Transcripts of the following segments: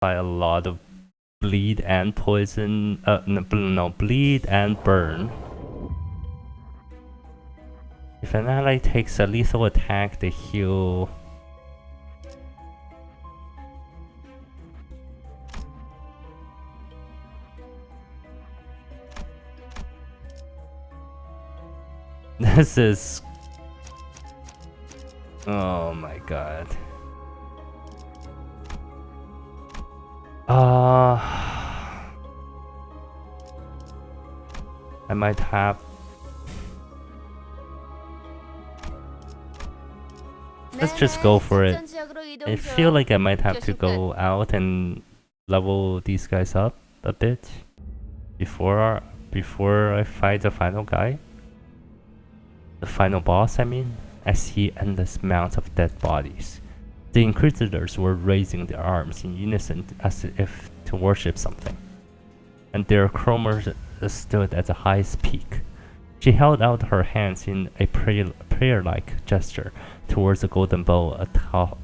by a lot of bleed and poison. No, bleed and burn. If an ally takes a lethal attack, they heal. This is. Oh my god. I might have. Let's just go for it. I feel like I might have to go out and level these guys up a bit before I fight the final guy. The final boss, I mean. I see endless mounds of dead bodies. The Inquisitors were raising their arms in unison as if to worship something. And their Cromer stood at the highest peak. She held out her hands in a prayer-like gesture towards the golden bow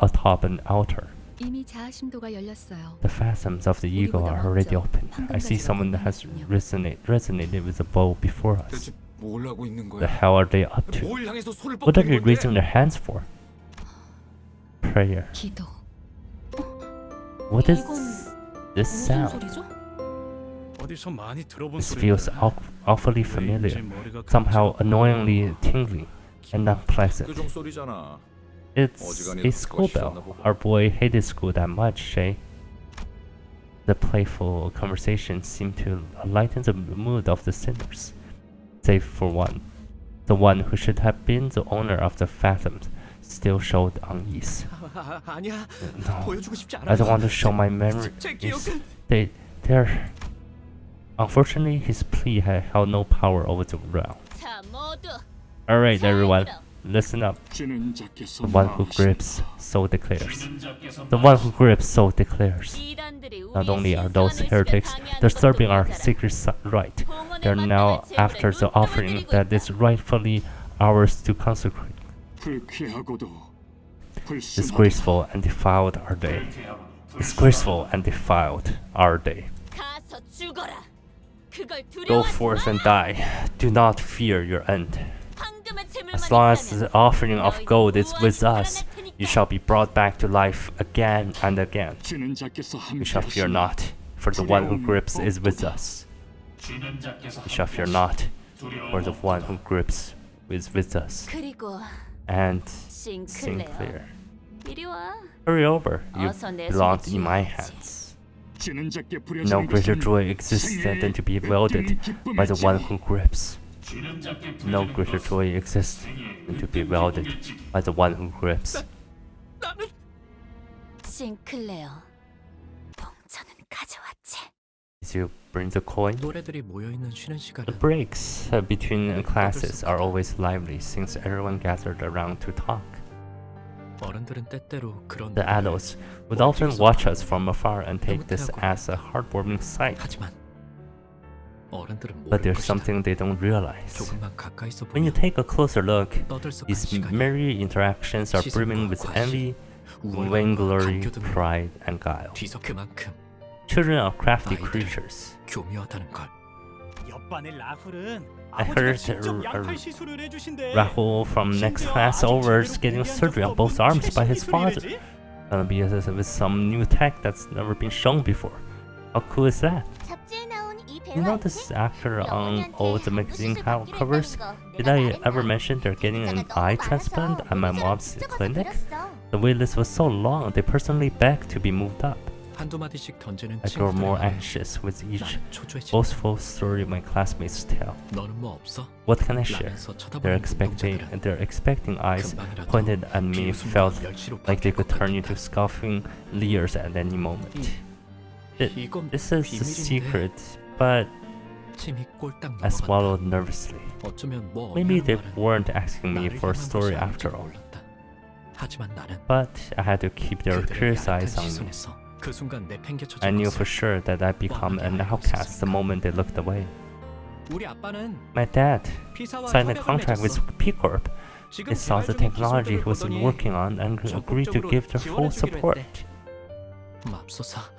atop an altar. The phantoms of the eagle are already open. I see someone that has resonated with the bow before us. The hell are they up to? What are they raising their hands for? Prayer. What is this sound? This feels awfully familiar, somehow annoyingly tingling and unpleasant. It's a school bell. Our boy hated school that much, eh? The playful conversation seemed to lighten the mood of the sinners, save for one. The one who should have been the owner of the phantoms still showed unease. No, I don't want to show my memories. They're... Unfortunately, his plea had held no power over the realm. Alright, everyone, listen up. The one who grips, so declares. The one who grips, so declares. Not only are those heretics disturbing our sacred rite, they are now after the offering that is rightfully ours to consecrate. Disgraceful and defiled are they. Disgraceful and defiled are they. Go forth and die. Do not fear your end. As long as the offering of gold is with us, you shall be brought back to life again and again. We shall fear not, for the one who grips is with us. We shall fear not, for the one who grips is with us. And Sinclair, hurry over, you belong in my hands. No greater joy exists than to be wielded by the one who grips. No greater joy exists than to be wielded by the one who grips. As you bring the coin, the breaks between classes are always lively since everyone gathered around to talk. The adults would often watch us from afar and take this as a heartwarming sight. But there's something they don't realize. When you take a closer look, these merry interactions are brimming with envy, vainglory, pride, and guile. Children are crafty creatures. I heard Rahul from next class over is getting surgery on both arms by his father. Gonna be with some new tech that's never been shown before. How cool is that? You know this actor on all the magazine covers? Did I ever mention they're getting an eye transplant at my mom's clinic? The waitlist was so long, they personally begged to be moved up. I grow more anxious with each boastful story my classmates tell. What can I share? Their expecting eyes pointed at me felt like they could turn into scoffing leers at any moment. This is a secret, but I swallowed nervously. Maybe they weren't asking me for a story after all. But I had to keep their curious eyes on me. I knew for sure that I'd become an outcast the moment they looked away. My dad signed a contract with P Corp. They saw the technology he was working on and agreed to give their full support.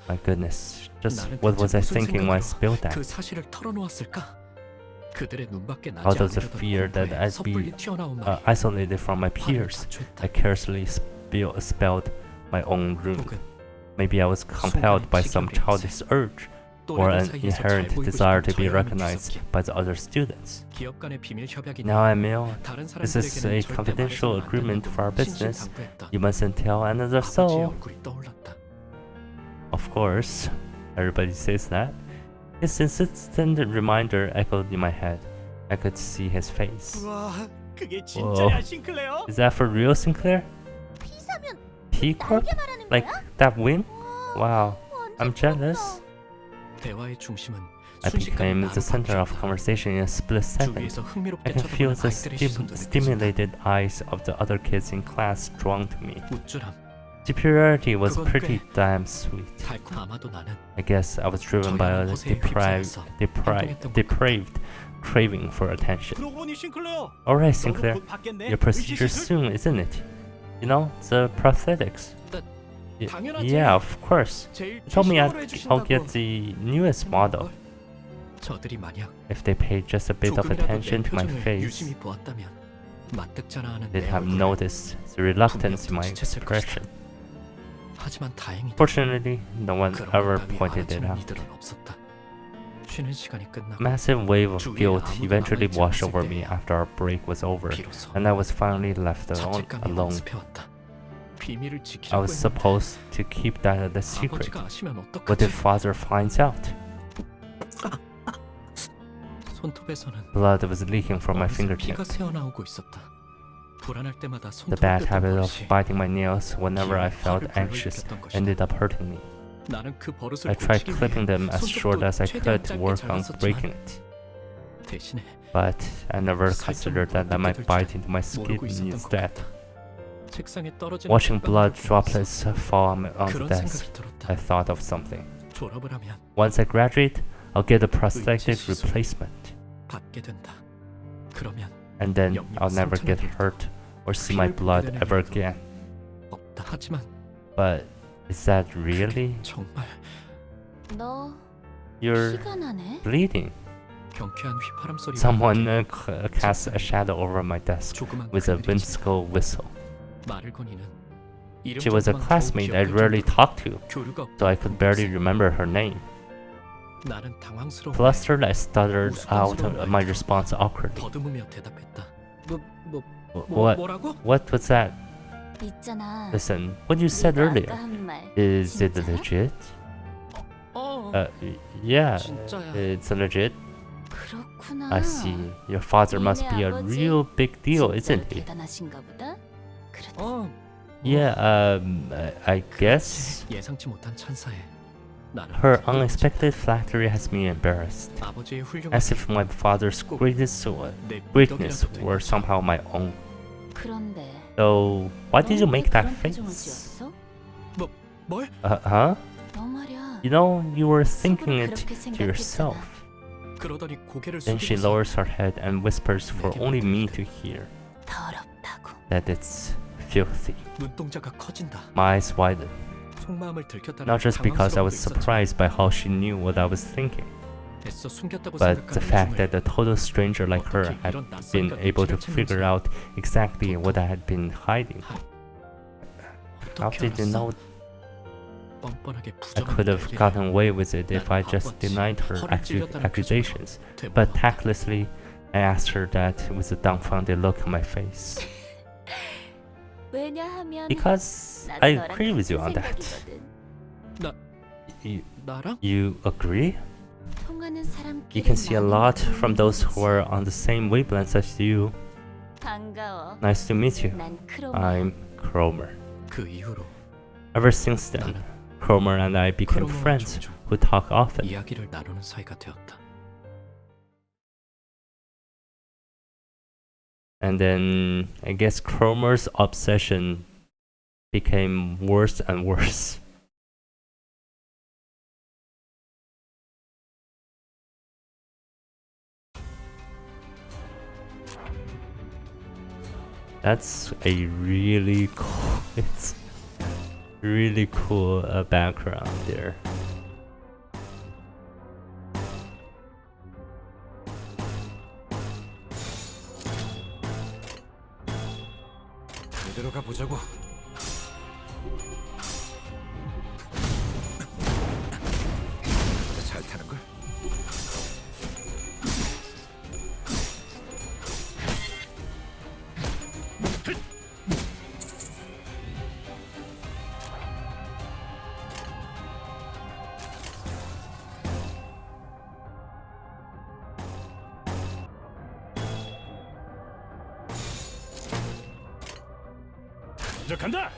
My goodness, just what was I thinking when I spilled that? Out of the fear that I'd be isolated from my peers, I carelessly spelled my own rune. Maybe I was compelled by some childish urge, or an inherent desire to be recognized by the other students. Now Emil, this is a confidential agreement for our business. You mustn't tell another soul. Of course, everybody says that. His insistent reminder echoed in my head. I could see his face. Whoa. Is that for real, Sinclair? P Corp? Like that wing? Wow, I'm jealous. I became the center of conversation in a split second. I can feel the stimulated eyes of the other kids in class drawn to me. Superiority was pretty damn sweet. I guess I was driven by a depraved craving for attention. Alright, Sinclair, your procedure soon, isn't it? You know, the prosthetics. Yeah, of course. You told me I'll get the newest model. If they paid just a bit of attention to my face, they'd have noticed the reluctance in my expression. Fortunately, no one ever pointed it out. A massive wave of guilt eventually washed over me after our break was over, and I was finally left alone. I was supposed to keep that a secret. What if father finds out? Blood was leaking from my fingertips. The bad habit of biting my nails whenever I felt anxious ended up hurting me. I tried clipping them as short as I could to work on breaking it. But I never considered that I might bite into my skin instead. Watching blood droplets fall on the desk, I thought of something. Once I graduate, I'll get a prosthetic replacement. And then I'll never get hurt or see my blood ever again. But is that really? You're bleeding. Someone cast a shadow over my desk with a whimsical whistle. She was a classmate I rarely talked to, so I could barely remember her name. Flustered, I stuttered out my response awkwardly. What was that? Listen, what you said earlier, is it legit? Yeah, it's legit. I see. Your father must be a real big deal, isn't he? Yeah, I guess. Her unexpected flattery has me embarrassed, as if my father's greatness were somehow my own. So, why did you make that face? Huh? You know, you were thinking it to yourself. Then she lowers her head and whispers for only me to hear that it's filthy. My eyes widen. Not just because I was surprised by how she knew what I was thinking, but the fact that a total stranger like her had been able to figure out exactly what I had been hiding. How did you know? I could have gotten away with it if I just denied her accusations, but tactlessly, I asked her that with a dumbfounded look on my face. Because I agree with you on that. You agree? You can see a lot from those who are on the same wavelength as you. Nice to meet you. I'm Cromer. Ever since then, Cromer and I became friends who talk often. And then I guess Cromer's obsession became worse and worse. That's a really cool, it's really cool background there. 들어가 보자고. 잘 타는 걸. 간다.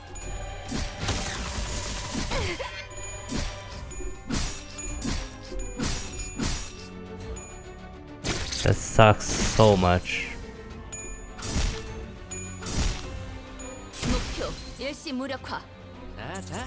That sucks so much. 목표 일시 무력화. 자.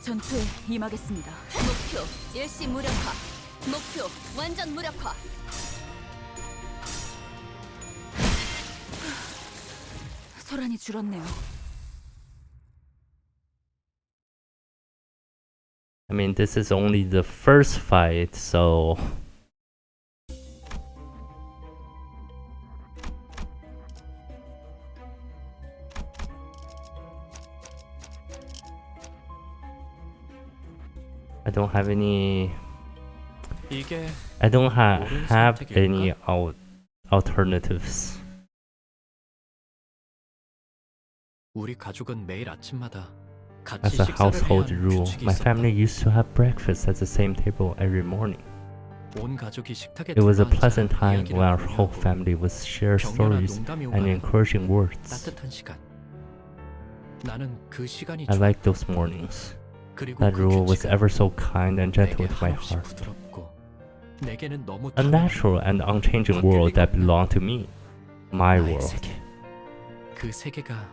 전투에 임하겠습니다. 목표 일시 무력화. 목표 완전 무력화. 소란이 줄었네요. I mean, this is only the first fight, so I don't have any. I don't have any alternatives. 우리 가족은 매일 아침마다 As a household rule, my family used to have breakfast at the same table every morning. It was a pleasant time when our whole family would share stories and encouraging words. I liked those mornings. That rule was ever so kind and gentle to my heart. A natural and unchanging world that belonged to me. My world.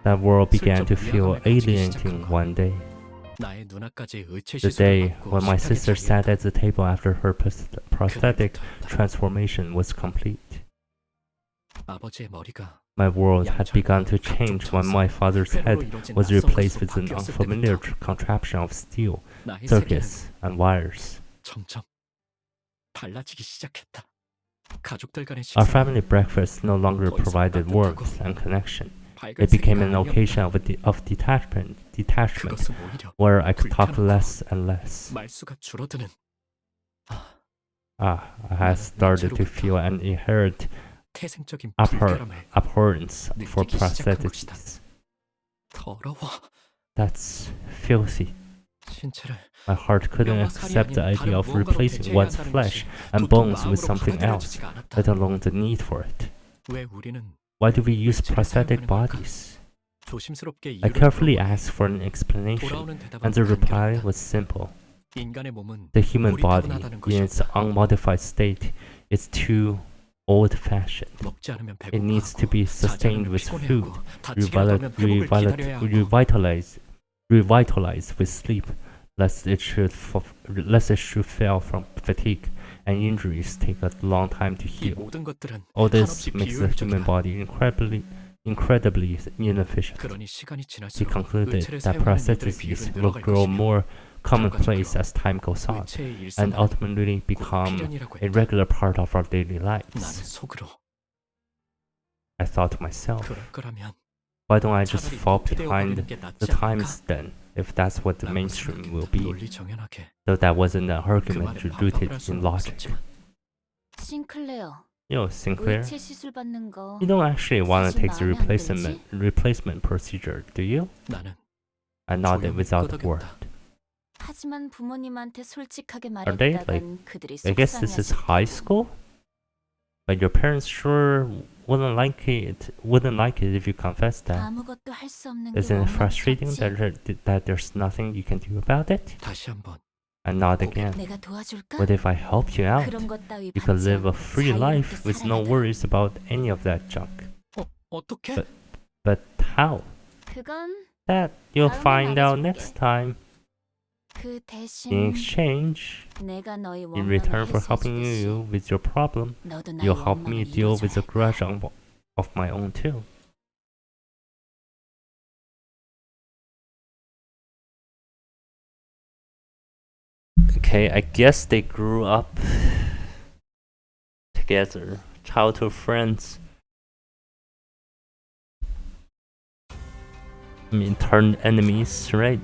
That world began to feel alienating one day. The day when my sister sat at the table after her prosthetic transformation was complete. My world had begun to change when my father's head was replaced with an unfamiliar contraption of steel, circuits, and wires. Our family breakfast no longer provided warmth and connection. It became an occasion of detachment, where I could talk less and less. I had started to feel an inherent abhorrence for prosthetics. That's filthy. My heart couldn't accept the idea of replacing one's flesh and bones with something else, let alone the need for it. Why do we use prosthetic bodies? I carefully asked for an explanation, and the reply was simple. The human body, in its unmodified state, is too old-fashioned. It needs to be sustained with food, revitalized with sleep, lest it should fail from fatigue, and injuries take a long time to heal. All this makes the human body incredibly inefficient. He concluded that prosthetics will grow more commonplace as time goes on, and ultimately become a regular part of our daily lives. I thought to myself, why don't I just fall behind the times then, if that's what the mainstream will be? Though that wasn't an argument rooted in logic. Sinclair, you don't actually want to take the replacement procedure, do you? I nodded without a word. Are they like, I guess this is high school? But your parents sure wouldn't like it if you confessed that. Isn't it frustrating that there's nothing you can do about it? And not again. 내가 도와줄까? What if I help you out? 그런 것 따위 You could 받지 live a 않고 free 자유롭게 life with no 살아나가. worries about any of that junk. 어떻게? But how? 그건 That you'll 다음에 find out 말해줄게. next time. 그 In 대신 exchange, 내가 너의 in 원망을 return for helping 해소해주듯이 you with your problem, 너도 나의 you'll help me 원망을 deal with a 이뤄줘야 grudge 해. of my own too. Okay, I guess they grew up together, childhood friends. I mean, turned enemies, right?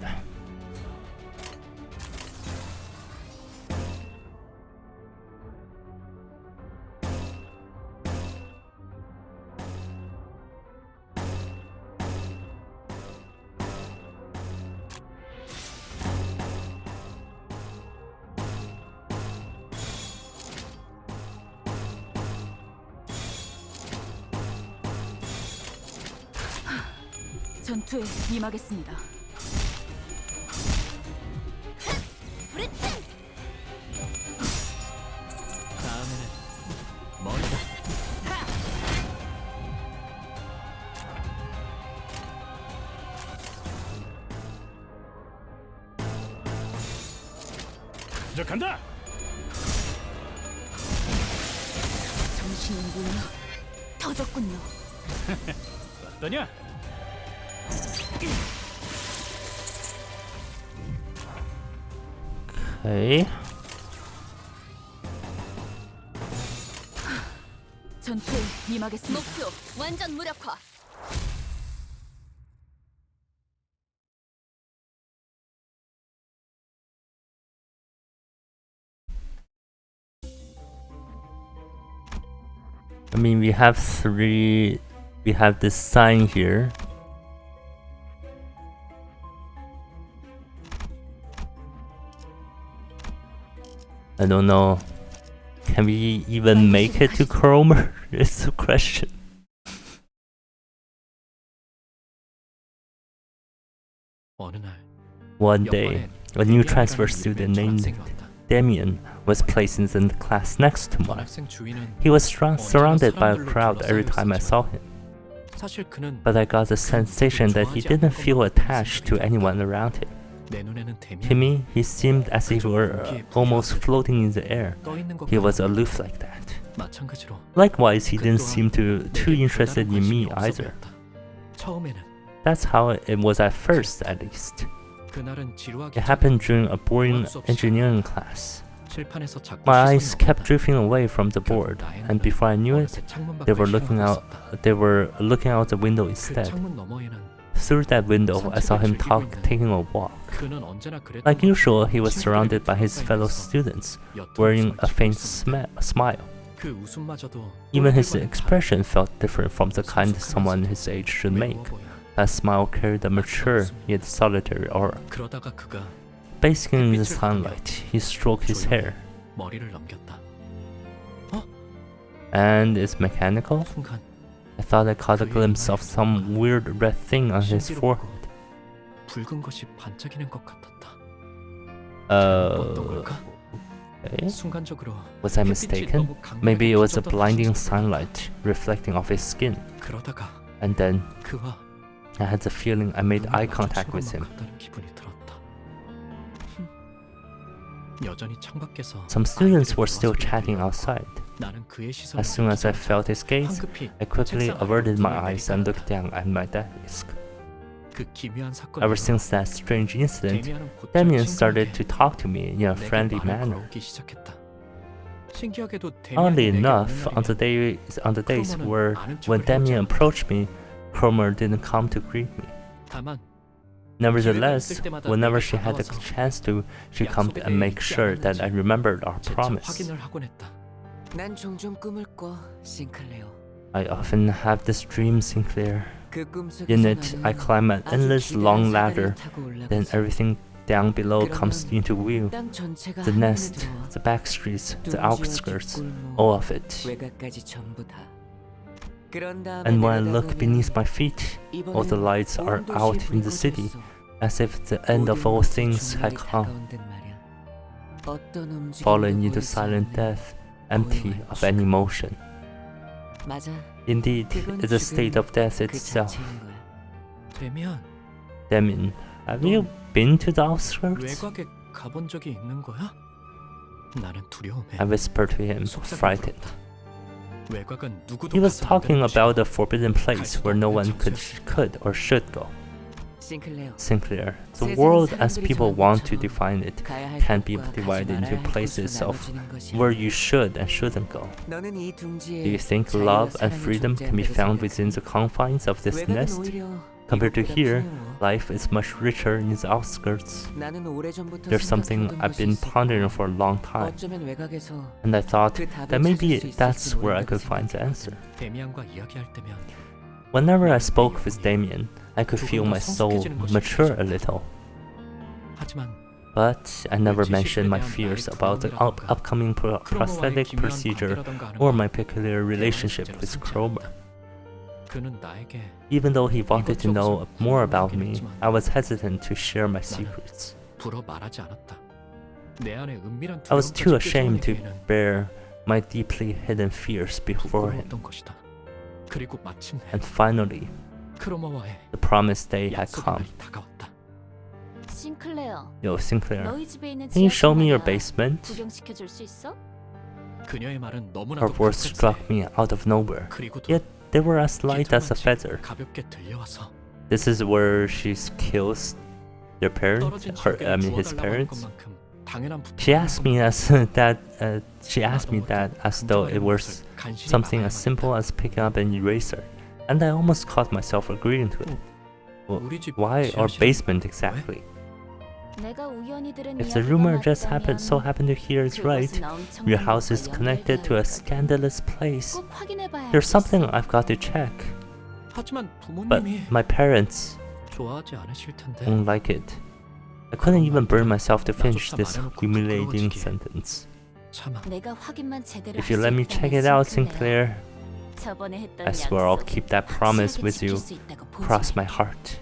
전투에 임하겠습니다. 다음에는 멀다. 저 간다. 정신이 물려 터졌군요. 어떠냐? Okay. 전투에 임하겠습니다. 목표 완전 무력화. I mean, we have this sign here. I don't know. Can we even make it to Cromer? It's the question. 어느 날 One day, a new transfer student named Damien was placed in the class next to mine. 학생 주위는 He was surrounded by a crowd every time I saw him, 사실 그는 but I got the sensation that he didn't feel attached to anyone around him. 내 눈에는 To me, he seemed as if he were almost floating in the air. 떠 있는 것 He was aloof like that. 마찬가지로 Likewise, he didn't seem too interested in me either. 처음에는 That's how it was at first, at least. 그날은 지루하기 It happened during a boring engineering class. 칠판에서 자꾸 My eyes 시선이 kept 넘어가다. drifting away from the board, and before I knew it, 어느새 창문 they were 밖을 looking 향하고 out. 있었다. They were looking out the window 그 instead. 창문 너머에는 Through that window, I saw him taking a walk. 그는 언제나 그랬던 Like 것처럼 usual, he was surrounded 친구들에게 by his 둘러싸여 fellow 있어 students, 옅은 wearing 웃음을 a faint 짓고 있었다. smile. 그 웃음마저도 Even his 꼴들과는 expression felt different from the kind someone his age should 다르고 make. 외로워 보여. That smile carried a mature yet solitary aura. 그러다가 그가 Basking in the sunlight, he stroked his hair. 머리를 넘겼다. And it's mechanical? 순간 I thought I caught a glimpse of some weird red thing on his forehead. 붉은 것이 반짝이는 것 같았다. 어떤 Uh, 걸까? okay. 순간적으로 Was I 햇빛이 mistaken? 너무 강렬하게 Maybe it was the 비쳤던 blinding 것이었다. sunlight reflecting off his skin. 그러다가 And then 그와 I had the feeling I made 눈을 eye 마주친 contact with him. 것만 같다는 기분이 들었다. 여전히 창밖에서 Some students 아이들이 were still 대화 chatting 소리를 outside. 나는 그의 시선을 As soon as I 멈추자마자 felt his gaze, 황급히 I quickly 책상 아래로 averted my 눈을 eyes and 내리깔았다. looked down at my desk. 그 기묘한 사건 Ever since that strange incident, 데미안은 곧잘 Damien started 친구에게 to talk to me in a 내게 friendly 말을 manner. 걸어오기 시작했다. 신기하게도 Oddly 데미안이 내게 enough, 오는 on the days 크로머는 where 아는 척을 when Damien 해오지 않았다. approached me, Cromer didn't come to greet me. 다만 Nevertheless, 있을 때마다 whenever 내게 she had the 다가와서 chance to, she come 약속에 and 대해 make 잊지 sure that I 않았는지 remembered our 재차 promise. 확인을 하곤 했다. 난 종종 꿈을 꿔, 싱클레어. I often have this dream, Sinclair. 그 꿈속에서 In it, I 나는 climb an 아주 endless 기대한 long 사다리를 ladder. 타고 Then 올라가서 everything down below comes 그러면 into view. 땅 전체가 The 한눈에 nest, 들어와. the back streets, the 둥지와 outskirts, 뒷골목, all of it. 외곽까지 전부 다. 그런 다음에 And when I 내려다보면 look beneath my feet, all the 이번엔 lights are 온 도시에 out in the city, 불이 꺼졌어. as if the end of 모든 all 것이 things had 종말이 come. 다가온 듯 말이야. 어떤 움직임도 fallen into 보이지 silent 않는 death, empty 고요한 of any motion. 맞아. Indeed, 그건 it's a state of death 그 itself. 자체인 거야. 되면 Damien, have you been to the outskirts? 외곽에 가본 적이 있는 거야? 나는 두려움에 I whispered to him, 속삭임 frightened. 불었다. 외곽은 누구도 He was 가서 안 talking 되는 about 곳이고 a forbidden place where no one could or should go. 싱클레어. Sinclair, the 세상은 world as 사람들이 people 정한 want to 것처럼 define it 가야 할 can be 곳과 가지 divided into 말아야 할 places 곳으로 of 나눠지는 것이야. where you should and shouldn't go. 너는 이 둥지에 Do you think 자유와 love and 사랑이 freedom can be 존재한다고 found 생각해? within the confines of this 외곽은 nest? 오히려 Compared to 이곳보다 here, 풍요로워. life is much richer in its outskirts. 나는 오래전부터 There's something 생각해오던 I've 것이 been 있었고, pondering for a long time, 어쩌면 외곽에서 and I thought 그 답을 that maybe 찾을 수 that's 있을지 where I 모른다고 could find the 생각했거든. answer. 데미안과 이야기할 때면 Whenever I spoke with Damien, I could feel my soul mature a little. 하지만 But I never mentioned my fears about the upcoming prosthetic procedure or my peculiar relationship with Cromer. 그는 나에게 Even though he wanted to know more about me, I was hesitant to share my secrets. 불어 말하지 않았다. 내 안에 은밀한 I was too 두려움까지 ashamed to 꿰뚫어내기에는 bear my deeply hidden fears before him. 부끄러웠던 것이다. 그리고 마침내 And finally, 크로머와의 the promised day had 약속의 come. 날이 다가왔다. 싱클레어, Yo, Sinclair, 너희 집에 있는 can you show me your 지하실 basement? 구경시켜 줄 수 있어? 그녀의 말은 Her 너무나도 words 격했지. struck me out of nowhere, 그리고도 yet they were as light as a feather. 가볍게 들려와서 This is where she kills their parents, 떨어진 his 지역에 parents. 주워달라고 할 것만큼 당연한 She asked me as she asked me 나도 that as though it was 것을 간신히 something as 막아야만 simple as picking up an eraser, and I almost caught myself agreeing to it. 했다. 우리 집 Why our 지하실은 basement exactly? 내가 우연히 들은 If the 이야기가 rumor just 맞다면 happened to hear is right, 그것은 엄청난 your house is 것과 connected to a 연결되어 scandalous place. 꼭 확인해봐야 There's 할 수 something 있어. I've got to check, 하지만 but 부모님이 my parents 좋아하지 않으실 텐데. won't like it. I couldn't even bring myself to finish this humiliating sentence. 참아. 내가 확인만 제대로 If you 할수 let me 있다면 check it out, 싱클레어, Sinclair, 저번에 했던 I swear I'll 약속 keep that promise 확실하게 with you. 지킬 수 있다고 보증해. Cross my heart.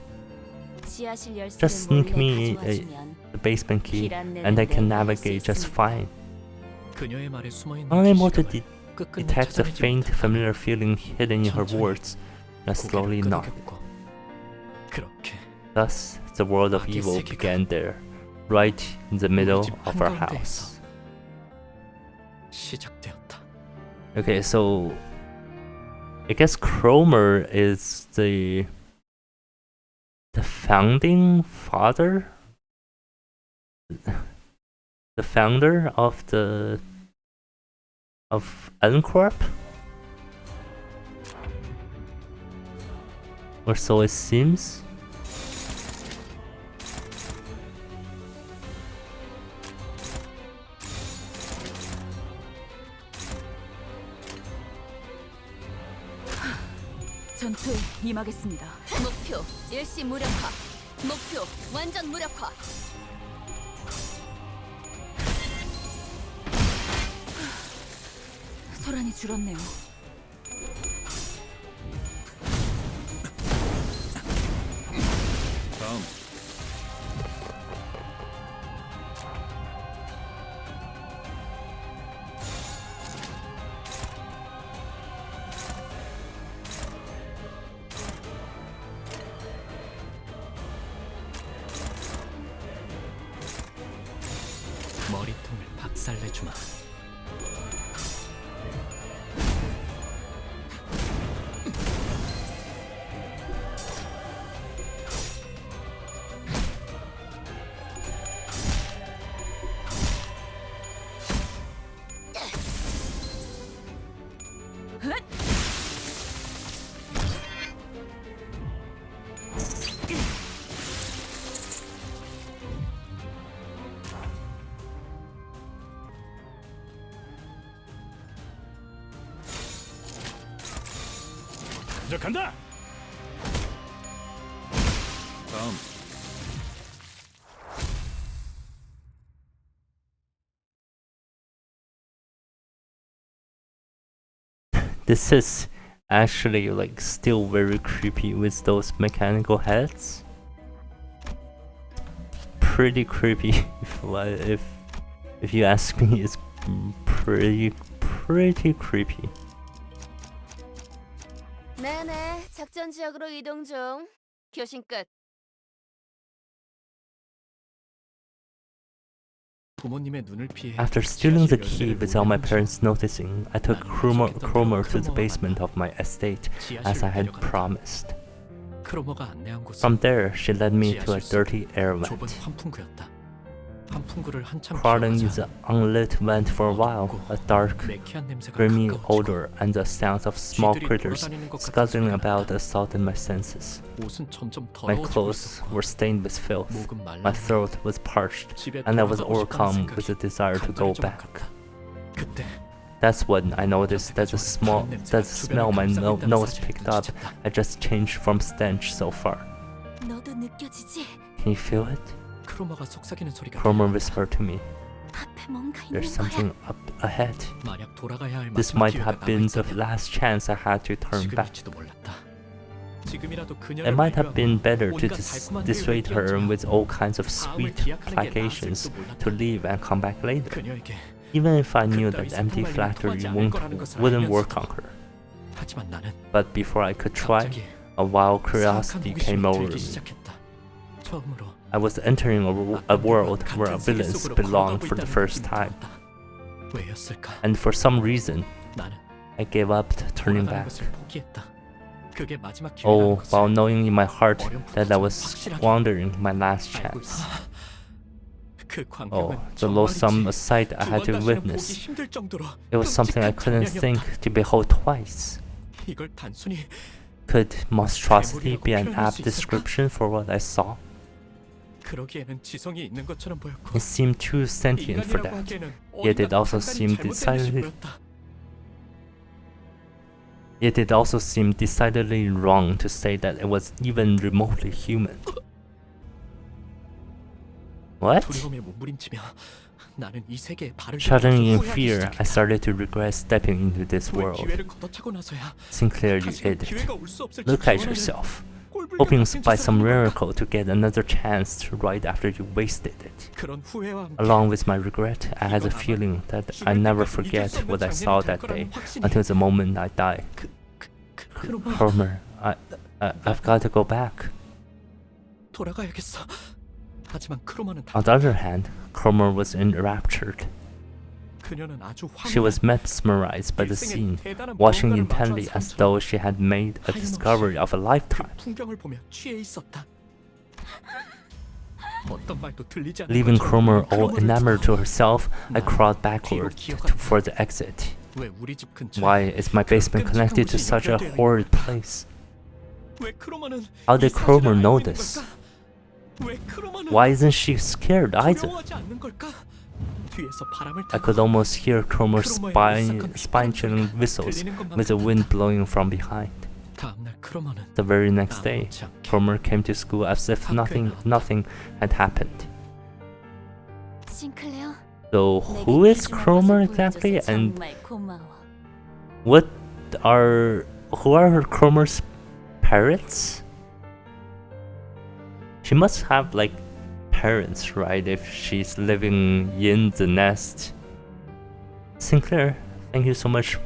지하실 열쇠를 Just sneak 몰래 me 가져와주면 the basement key, 길 안내는 and I can 내가 할수 navigate just 있으니까. fine. 그녀의 말에 숨어 있는 Unable to 지식을 끝끝내 detect the 찾아내지 faint, 못했다. familiar feeling hidden in her words, I slowly 고개를 nodded. 끄덕였고. 그렇게 Thus, the world of evil began there, right in the middle of our house. 시작되었다. Okay, so I guess Cromer is the founding father, the founder of N-Corp, or so it seems. 전투에 임하겠습니다. 목표 일시 무력화. 목표 완전 무력화. 소란이 줄었네요. 다음. 머리통을 박살내주마. 간다. 다음. This is actually like still very creepy with those mechanical heads. Pretty creepy if If you ask me, it's pretty creepy. 네네, 작전 지역으로 이동 중. 교신 끝. 부모님의 눈을 피해 After stealing the 지하실 key 열쇠를 without my 몰래 parents noticing, I took Cromer to the basement of my estate as I had promised. 크로머가 안내한 곳은 From there, she led me to a dirty air 좁은 vent. 환풍구였다. 환풍구를 한참 Crawling in 기어가자 the unlit vent for a while, a dark, 매캐한 냄새가 grimy 가까워지고 odor and the sounds of small 쥐들이 critters 돌아다니는 것 같은 scuttling 소리가 about 났다. assaulted my senses. 옷은 점점 My 더러워지고 clothes 있었고 were stained with filth. 목은 My 말랐고 throat was parched, 집에 and I was 돌아가고 싶다는 overcome 생각이 with a desire to go 간절해져만 back. 갔다. 그때 That's when I noticed that the smell my nose picked up had just changed from stench so far. 너도 느껴지지? Can you feel it? 크로머가 속삭이는 소리가 Cromer 들렸다. whispered to me. 앞에 뭔가 있는 There's 거야. something up ahead. 만약 돌아가야 할 This 마지막 might 기회가 have been the 남아있다면 last chance I had to turn back. 지금일지도 몰랐다. 지금이라도 그녀를 It might have been 배려하고 better to 온갖 달콤한 dissuade her 회유를 with all kinds of 다음을 sweet 기약하는 게 placations 나았을지도 몰랐다. to leave and come back later. 그녀에게 Even if I knew 그따위 that empty 상말림이 flattery 통하지 않을 거라는 것을 wouldn't 알면서도 work on her. 하지만 나는 But before I could try, 갑자기 a wild 사악한 curiosity came 호기심이 over 들기 me. 시작했다. 처음으로 I was entering a world where villains belonged for the first time, 왜였을까? and for some reason, 나는 I gave up turning 돌아가는 back. 것을 포기했다. 그게 마지막 Oh, 기회라는 while 것을 knowing in my heart that I was squandering my last 알고 chance. 있어. 그 Oh, 광경은 the loathsome 정말이지. sight I had to 두 번 다시는 witness. 보기 힘들 정도로 It was something I couldn't 끔찍한 think 장면이었다. to behold twice. 이걸 단순히 Could monstrosity be an apt description for what I saw? 그러기에는 지성이 있는 것처럼 보였고 It seemed too sentient for 인간이라고 that. 하기에는 Yet it 어딘가 also 판단이 seemed 잘못된 듯이 decidedly 보였다. Yet it also seemed decidedly wrong to say that it was even remotely human. What? 두려움에 몸부림치며 나는 이 세계에 발을 Shuddering in 들여서 fear, 후회하기 I started to regret stepping into this 왜 world. 기회를 걷어차고 나서야 Sinclair, you 다시는 idiot. 기회가 올 수 없을지 Look at 기원하는 yourself, 꼴불견 hoping 같은 by 짓을 some 하는 걸까? miracle to get another chance right after you wasted it. 그런 후회와 함께 Along with my regret, I had a feeling that I never forget what I saw that day until the moment I die. 크로머 Cromer, I've got to go back. 돌아가야겠어. 하지만 크로머는 On the other hand, Cromer was enraptured. 그녀는 아주 She was mesmerized by the scene, watching intently as though she had made a discovery of a 그 lifetime. 풍경을 보며 취해 있었다. 어떤 말도 들리지 않는 Leaving 것처럼 Cromer all 크로머를 enamored to 쫓아 herself, I 나는 crawled backward for the exit. 왜 우리 집 근처에 Why is my basement connected to such a horrid place? 왜 크로머는 How did 이 사실을 Cromer 알고 know 있는 this? 걸까? 왜 크로머는 Why isn't she scared either? 두려워하지 않는 걸까? 뒤에서 바람을 I 타고 could almost hear Cromer's spine-chilling whistles with the wind blowing from behind. 다음날 크로머는 The very next day, 아무렇지 않게 Cromer came to school as if nothing had happened. 싱클레어. So who is Cromer exactly, and who are Cromer's parents? She must have like parents, right? If she's living in the nest. Sinclair, thank you so much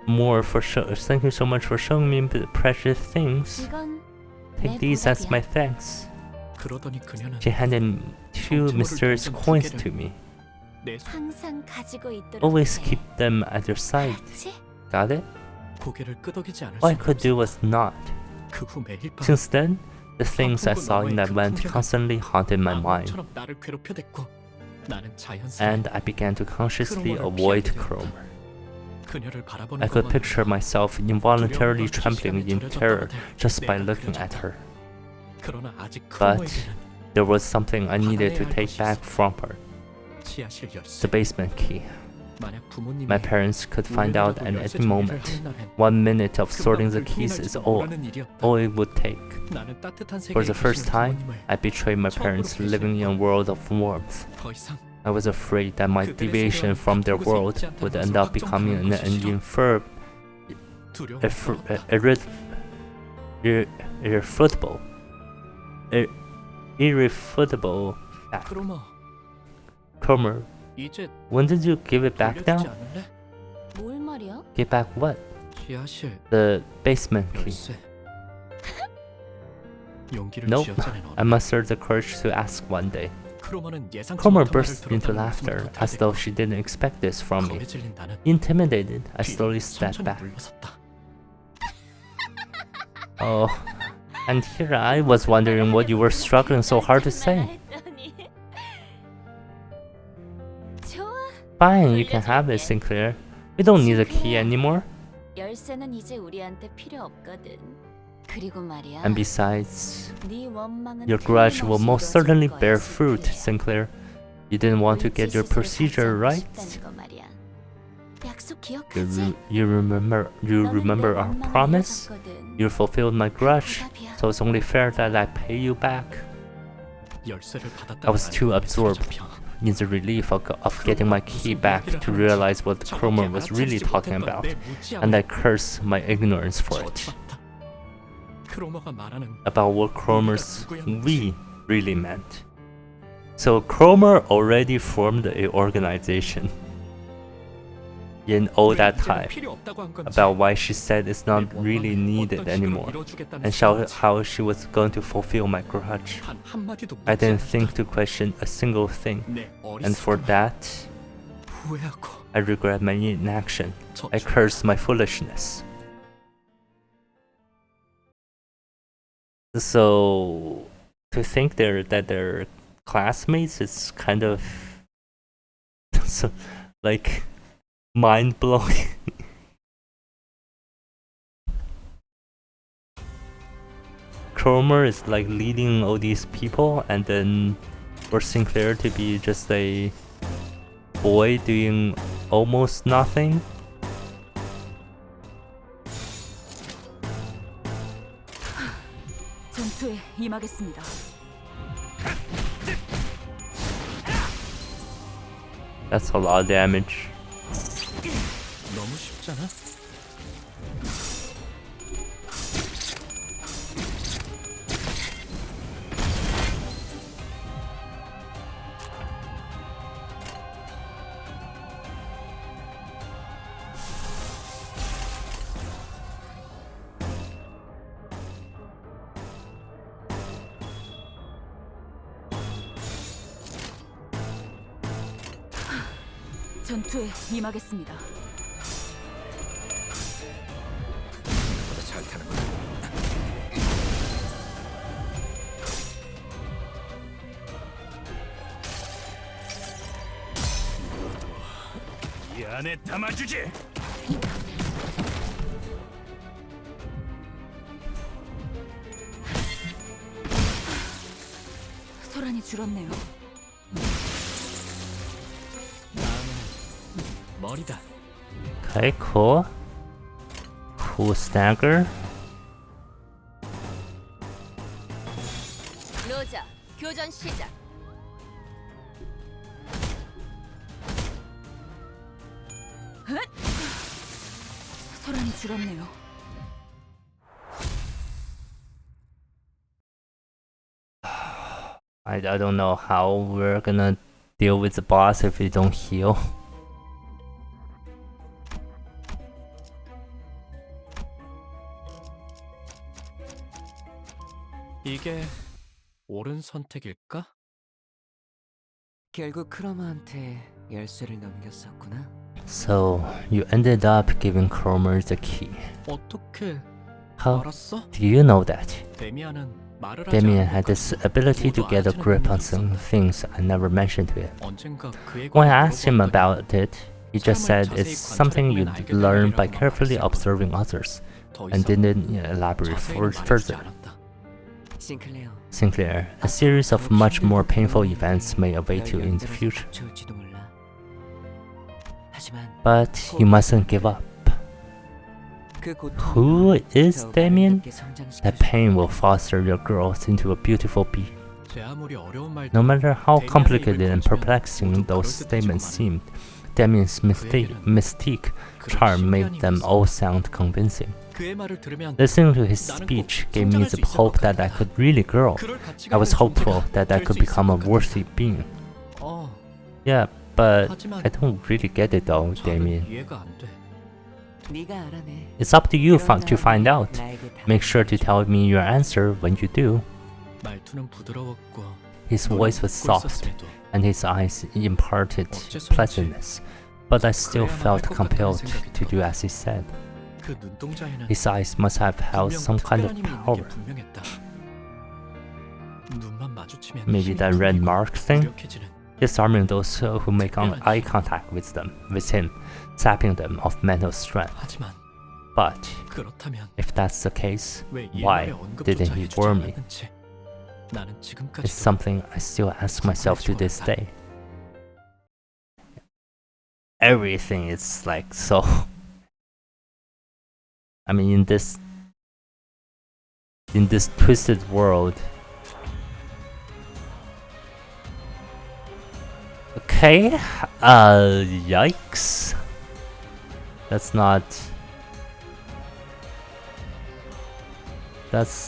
thank you so much for showing me the precious things. 이건 Take these as my thanks. 그러더니 그녀는 She handed 2 mysterious coins to me. 내 손 항상 가지고 있도록 Always 해. keep them at your side. 알았지? Got it? 고개를 끄덕이지 않을 All I 수 could do was nod. 그후 매일 밤 Since then, the things I saw in that vent constantly haunted my mind, 아무처럼 나를 괴롭혀댔고 나는 자연스레 and I began to consciously avoid Cromer. 그녀를 바라보는 I could 것만으로 picture myself involuntarily 두려움과 trembling in 기시감에 terror 젖었다가 just by 내가 looking at 그려졌다. her. 그러나 아직 But 크로머에게는 there was something I needed to take back from her: 지하실 열쇠 the basement key. 만약 부모님이 My parents could find out at 열쇠 any 정리를 moment. 하는 날엔 1 minute of 금방 sorting the 불통이 keys is 날지도 all 모르는 일이었다. it would take. 나는 따뜻한 For the 세계에 first 계시는 time, 부모님을 I betrayed my parents living in a world of warmth. 더 이상 I was afraid that my deviation from their world would end up becoming an irrefutable fact. 크로머 Cromer, 이제 When did you give it back 돌려주지 now? 않을래? 뭘 말이야? Give back what? 지하실 The basement key. 열쇠. 용기를 Nope. 쥐어짜낸 I mustered the courage to ask one day. 크로머는 예상치 Cromer 못한 말을 burst into 들었다는 laughter 웃음을 as though she didn't expect this from me. 겁에 질린 나는 Intimidated, I slowly 뒤로 stepped 천천히 back. 물러섰다. Oh, and here I was wondering what you were struggling so hard to say. 좋아. Fine, you can have it, Sinclair. We don't need a key anymore. 열쇠는 이제 우리한테 필요 없거든. 그리고 말이야. And besides, 네 원망은 your grudge will 틀림없이 most certainly 이루어질 bear 거야, fruit, 시클레야. Sinclair. You didn't want to get your 물질 procedure 시술을 right? 받지 않고 싶다는 거 말이야. 약속 You, 기억하지? you remember 너는 내 our 원망을 promise? 이뤄줬거든. You fulfilled my grudge, 보답이야. so it's only fair that I pay you back. 열쇠를 받았다는 I was too 말에 absorbed 사라져. in the relief of getting my key back to realize what Cromer was really talking about, and I cursed my ignorance for it. 크로머가 말하는 About what Cromer's we really meant. So Cromer already formed a organization in all that time about why she said it's not really needed anymore, and how she was going to fulfill my grudge. I didn't think to question a single thing, and for that, I regret my inaction. I curse my foolishness. So, to think that they're classmates is kind of so, like mind blowing. Cromer is like leading all these people, and then for Sinclair to be just a boy doing almost nothing. 전투에 임하겠습니다. That's a lot of damage. 너무 쉽잖아. 전투에 임하겠습니다. 잘 타는 이 안에 담아주지. 소란이 줄었네요. 머리다. Okay, cool. Cool stagger. 로자, 교전 시작. 헛! 소란이 줄었네요. I don't know how we're gonna deal with the boss if we don't heal. 이게 옳은 선택일까? 결국 크로머한테 열쇠를 넘겼었구나. So you ended up giving Cromer the key. 어떻게 How 알았어? do you know that? 데미안은 말을 하지 Damien 않을 had this 것까지 ability to 모두 get a 알아채는 grip on 능력이 some 있었다. things I never mentioned to him. 언젠가 그에 When I 관해 asked him 물어봤더니 about it, he just said 사람을 it's 자세히 something you 관찰해보면 알게 learn 될 by 일이라고만 carefully 말했었거든. observing others, 더 and 이상 didn't elaborate 자세히는 말해주지 further. 않았다. 싱클레어. Sinclair, a series of much more painful events may await you in the future, 닥쳐올지도 몰라. 하지만 but you mustn't give up. 그 고통이 Who is 더욱 Damien? 아름답게 성장시켜줄 That pain will foster your growth into a beautiful being. 제 아무리 어려운 말도 No matter how Damien의 complicated 입을 and 거치면 perplexing 모두 those 그럴듯했지만 statements seemed, Damien's mystique charm made them all sound convincing. 그의 말을 들으면 Listening to his speech gave me the hope that I could really grow. 그럴 가치가 I was 있는 hopeful 존재가 that I 될 could 수 있을 become a 것 같아. worthy being. 어, Yeah, but 하지만 I don't really get it though, 잘은 Damien. 이해가 안 돼. 네가 알아내. It's up to you 그런 to find 다음에 out. 나에게 답을 Make sure to 알려줘. tell me your answer when you do. 말투는 부드러웠고 His 너를 voice was 웃고 soft, 있었음에도 and his eyes imparted 어째서인지 pleasantness. But I still 그래야만 felt 할것 compelled 같다는 생각이 to 들어. do as he said. 그 눈동자에는 His eyes must have held 분명 some kind 특별한 of 힘이 있는 게 power. 분명했다. 눈만 마주치면 Maybe 힘이 that red 풀리고 mark thing? 무력해지는 Disarming those who make eye contact with him, sapping them of mental strength. 하지만 But 그렇다면 if that's the case, 왜 why 옛날에 언급조차 didn't he 해주지 warn me? 않았는지 나는 It's 지금까지도 something I still ask myself to this day. Everything is like so. I mean, in this twisted world. Okay, yikes. That's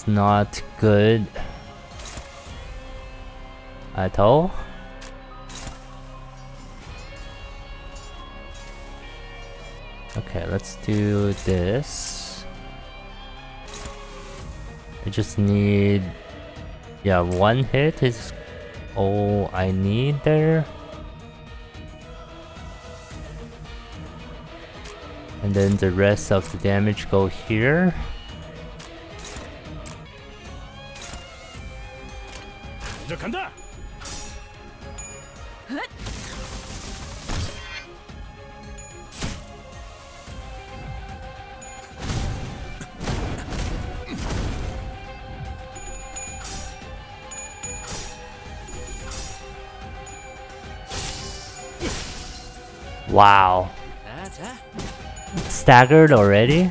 not good at all. Okay, let's do this. I just need, yeah, one hit is all I need there. And then the rest of the damage go here. 이제 간다. Wow. Staggered already?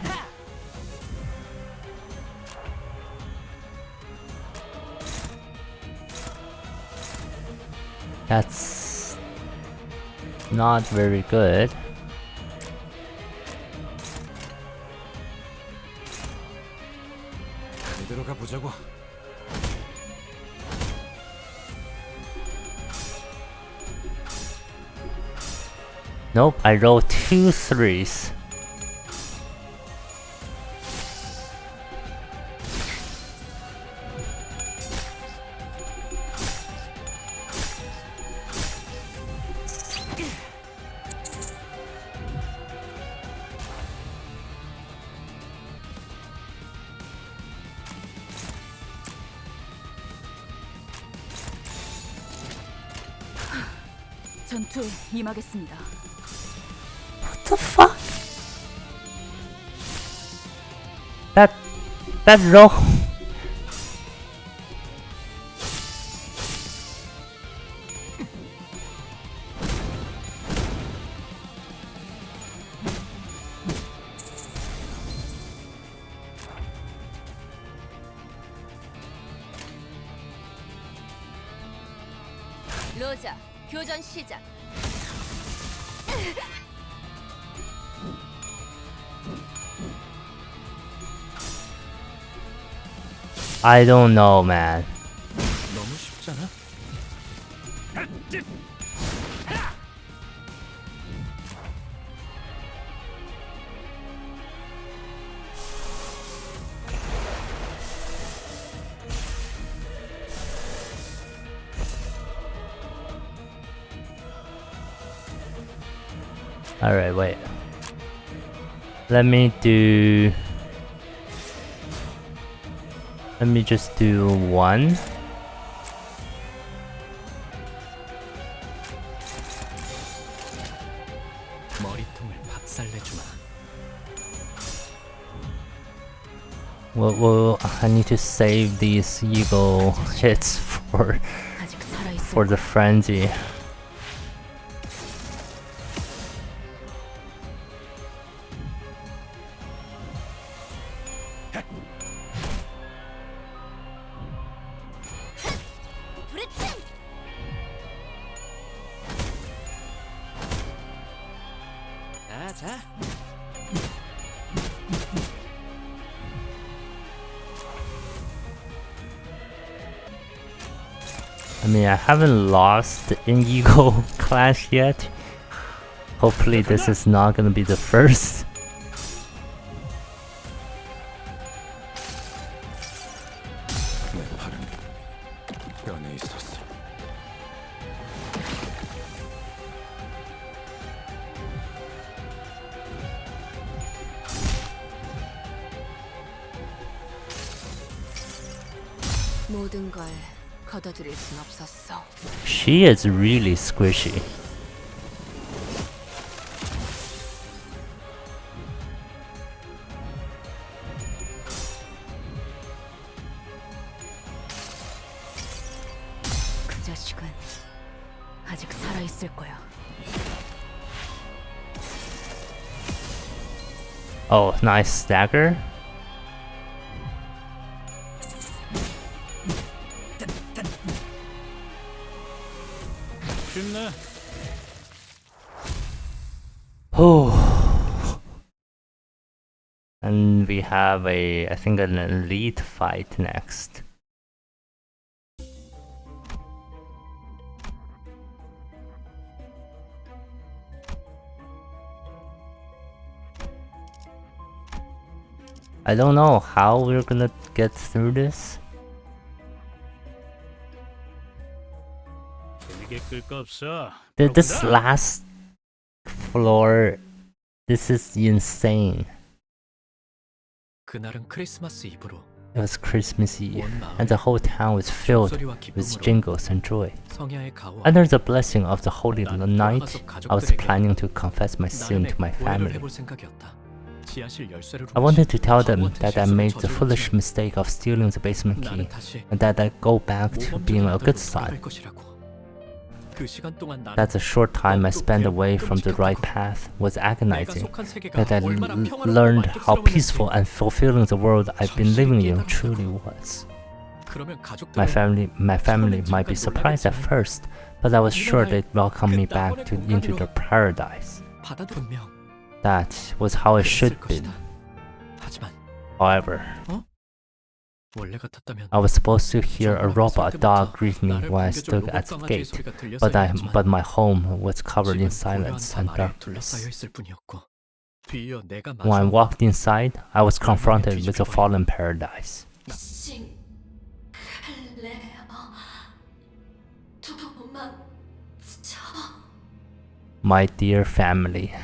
That's not very good. 이대로 가 보자고. Nope, I rolled 2 3s. 전투에 임하겠습니다. What the fuck? That roll. 로자, 교전 시작. I don't know, man. 너무 쉽잖아. Alright, wait. Let me just do one. 머리통을 박살내주마. Well, I need to save these eagle hits for 아직 살아있을 for the frenzy. 부르침! 자. I mean, I haven't lost in Ego Clash yet. Hopefully this is not gonna be the first. 내 팔은 연에 있었어. 모든 걸 걷어들일 순 없었어. She is really squishy. 그 자식은 아직 살아 있을 거야. Oh, nice stagger. 쉽네. Oh. And we have I think an elite fight next. I don't know how we're gonna get through this. 재밌게 끌 거 없어. This last floor, this is insane. 그날은 크리스마스 이브로 It was Christmas Eve, and the whole town was filled with jingles and joy. 성야의 가호 Under the blessing of the holy night, I was planning to confess my sin to my family. 해볼 생각이었다. 지하실 열쇠를 I wanted to tell them that I made the foolish mistake of stealing the basement key, and that I go back to being a good son. That the short time I spent away from the right path was agonizing, that I learned how peaceful and fulfilling the world I've been living in truly was. My family might be surprised at first, but I was sure they'd welcome me back into their paradise. That was how it should be. However, I was supposed to hear a robot dog greet me when I stood at the gate, but my home was covered in silence and darkness. When I walked inside, I was confronted with a fallen paradise. My dear family.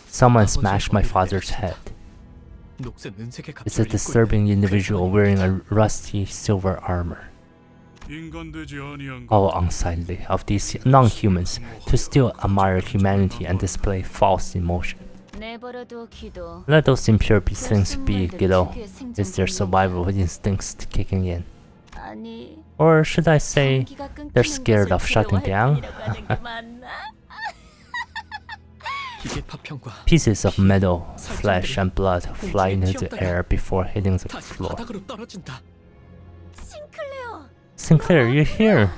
Someone smashed my father's head. It's a disturbing individual wearing a rusty silver armor. How unsightly of these non-humans to still admire humanity and display false emotion. Let those impure things be, Guido. Is their survival instincts kicking in? Or should I say, they're scared of shutting down? Pieces of metal, flesh, and blood fly into the air before hitting the floor. Sinclair, you're here!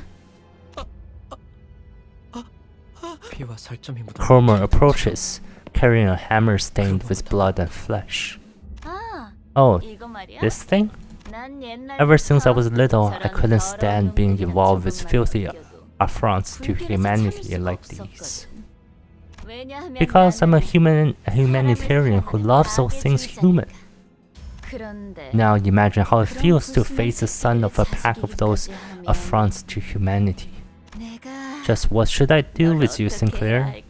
Cromer approaches, carrying a hammer stained with blood and flesh. Oh, this thing? Ever since I was little, I couldn't stand being involved with filthy affronts to humanity like these. Because I'm a humanitarian who loves all things human. Now imagine how it feels to face the son of a pack of those affronts to humanity. Just what should I do with you, Sinclair?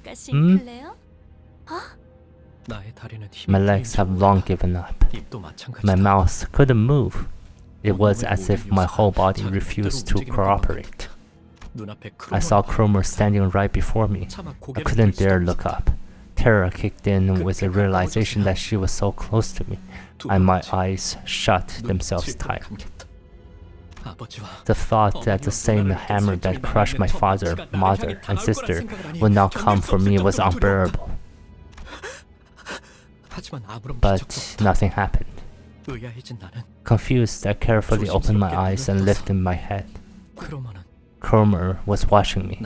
My legs have long given up. My mouth couldn't move. It was as if my whole body refused to cooperate. I saw Cromer standing right before me. I couldn't dare look up. Terror kicked in with the realization that she was so close to me, and my eyes shut themselves tight. The thought that the same hammer that crushed my father, mother, and sister would now come for me was unbearable. But nothing happened. Confused, I carefully opened my eyes and lifted my head. Cromer was watching me.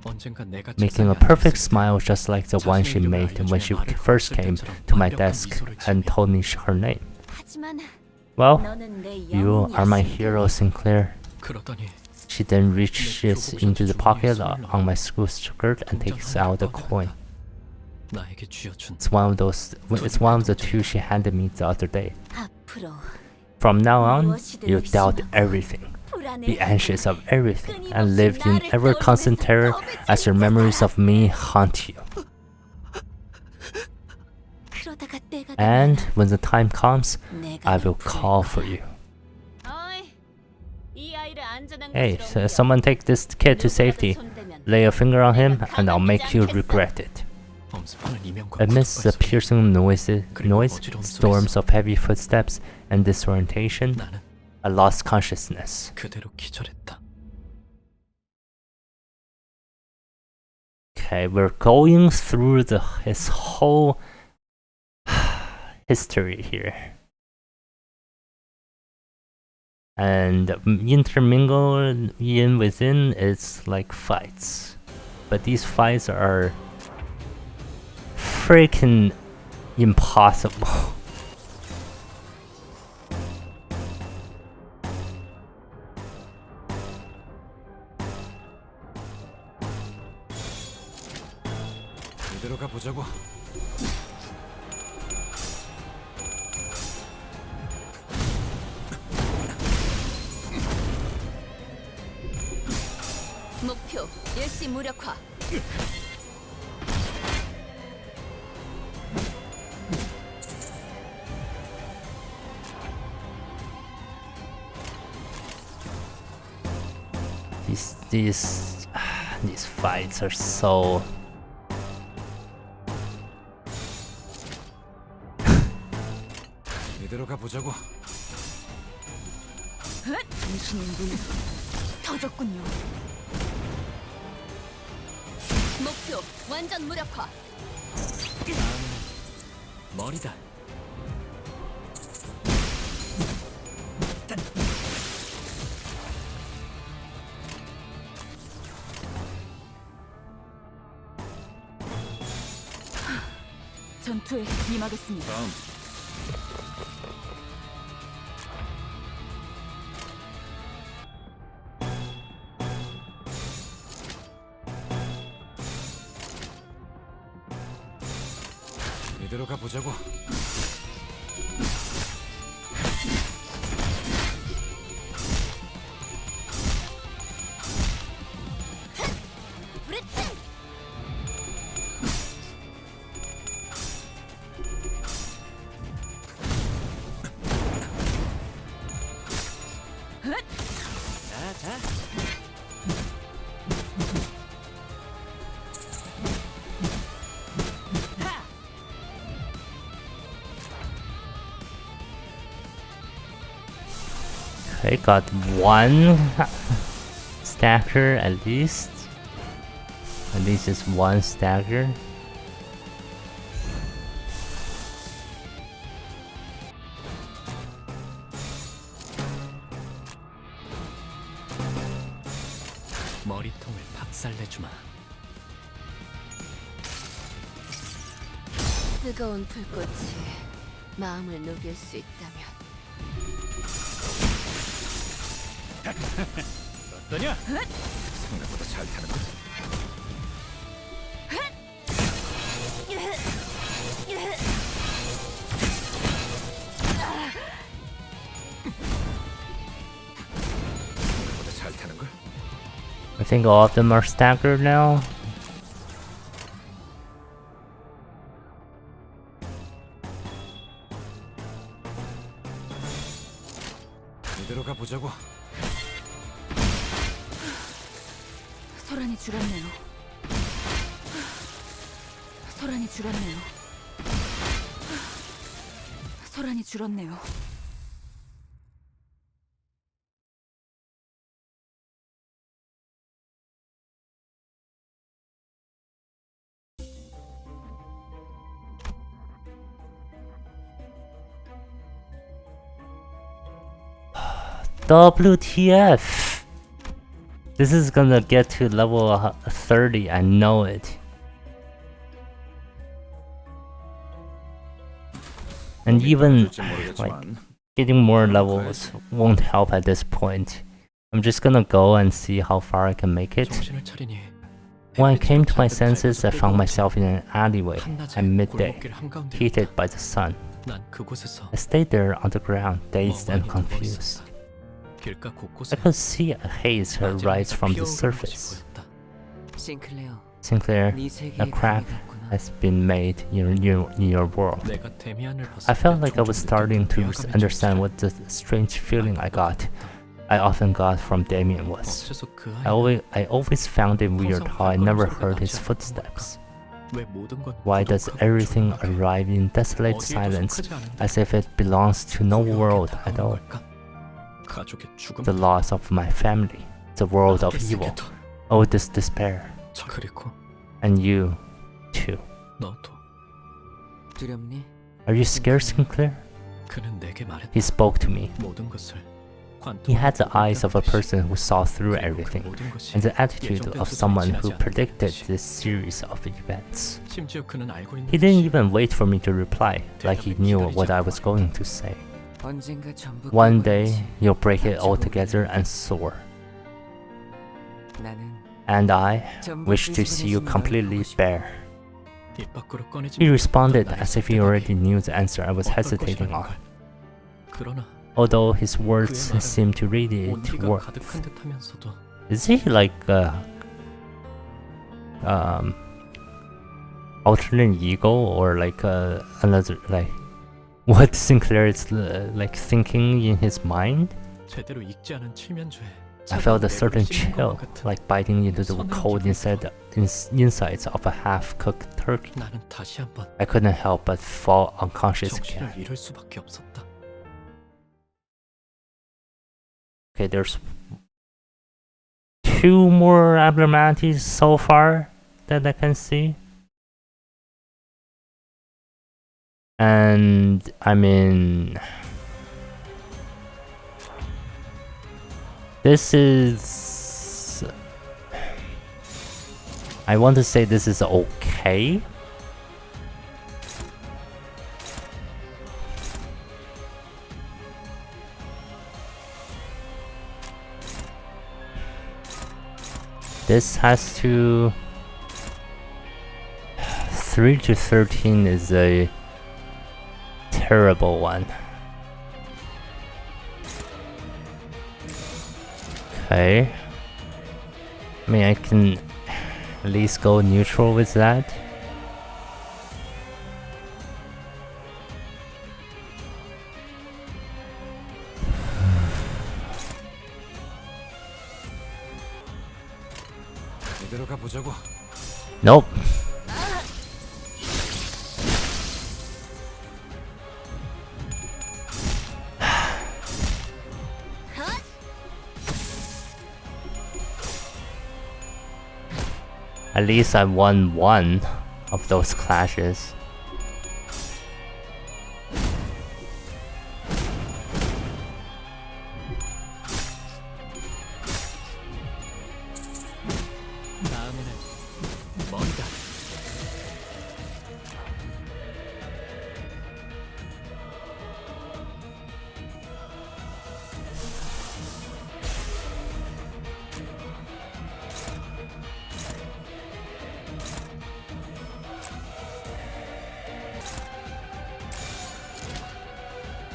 언젠가 내가 making a 책상에 perfect 앉았을 때 smile just like the one she made when she first came to my desk and told me her name. 하지만 Well, 너는 내 you are my 영웅이야, hero, Sinclair. 그러더니 She then reaches into the pocket on my school skirt and takes out a coin. 나에게 쥐어준 It's one of the two she handed me the other day. 앞으로 From now on, you doubt everything, be anxious of everything, and live in ever-constant terror as your memories of me haunt you. 그러다가 때가 And when the time comes, 내가 I will 널 call 부를 for 거야. you. 어이, 이 아이를 안전한 Hey, 곳으로 옮겨. someone take this kid to safety. Lay a finger on him, and I'll make you regret it. 엄습하는 이명과 Amidst the 구속발 소리, piercing noise, storms of heavy footsteps, and disorientation, 나는 I lost consciousness. 그대로 기절했다. Okay, we're going through his whole history here. And intermingled in within is like fights. But these fights are freaking impossible. 이대로 가보자고. 목표 일시 무력화. These fights are so 이대로 가보자고. 당신의 눈 터졌군요. 목표 완전 무력화. 머리다. 전투에 임하겠습니다. 다음. 이대로 가보자고. 브레칭. 자. okay, got one stagger at least. At least it's one stagger. 머리통을 박살내주마. 뜨거운 불꽃이 마음을 녹일 수 있다면 어떠냐? 생각보다 잘 타는 거. 생각보다 잘 타는 걸. I think all of them are staggered now. 이대로 가보자고. 소란이 줄었네요. 소란이 줄었네요. 소란이 줄었네요. WTF? This is gonna get to level 30, I know it. And even like getting more levels won't help at this point. I'm just gonna go and see how far I can make it. 정신을 차리니 When I came to my senses, I found myself in an alleyway at midday, 골목길 한가운데 heated by the sun. 난 그곳에서 I stayed there on the ground, dazed and confused. 길가 I 곳곳에 could see a haze rise from the surface. 싱클레어, Sinclair, 네 a 세계에 crack 감이 갔구나. has been made in your world. 내가 데미안을 봤을 I felt 때 like I was 종종 starting to 느꼈던 understand 위화감이 what the strange feeling I often got from Damien was. 어째서 그 I always found it weird how I never heard his footsteps. 왜 모든 건 Why does 고독하고 everything 조용하게 arrive in desolate 어디에도 silence 속하지 않은데 as if it belongs to no 고요하게 world at 다가오는 all? 걸까? 가족의 죽음, The loss of my family, the world of evil, oh this despair, 그리고 and you, too. 너도. 두렵니? Are you scared, Sinclair? 그는 내게 말했다. He spoke to me. 모든 것을 He had the eyes of a person who saw through 그리고 그 everything, 모든 것이 and the attitude 예정된 of 수순에 someone who 지나지 않는 predicted 것이. this series of events. 심지어 그는 알고 있는 He didn't 것이 even wait for me to reply, like he knew what I was going to say. 언젠가 전부 One day, 깨버리지. you'll break it all together and soar. 나는 And I 전부 wish to see you 끄집어내지 completely 말고 싶어. bare. 입 밖으로 꺼내지 He 못했던 responded 나의 as if he 선택이 already knew the answer I was 어떨 hesitating 것이라는 on. 걸. 그러나 Although his words 그의 말은 seemed to radiate 온기가 warmth. 가득한 듯하면서도 Is he like alternate ego or like another like what Sinclair is like thinking in his mind? 제대로 익지 않은 칠면조에 I felt a 차가운 certain 내부를 씹는 chill, 것만 같은 like biting into the cold insides of a half-cooked turkey. 나는 다시 한번 I couldn't help but fall unconscious again. 정신을 잃을 수밖에 없었다. Okay, there's 2 more abnormalities so far that I can see. And I mean, this is, I want to say this is okay. This has to 3 to 13 is a terrible one. Okay. I mean, I can at least go neutral with that. 이대로 가보자고. Nope. At least I won one of those clashes. 다음에는 머리다.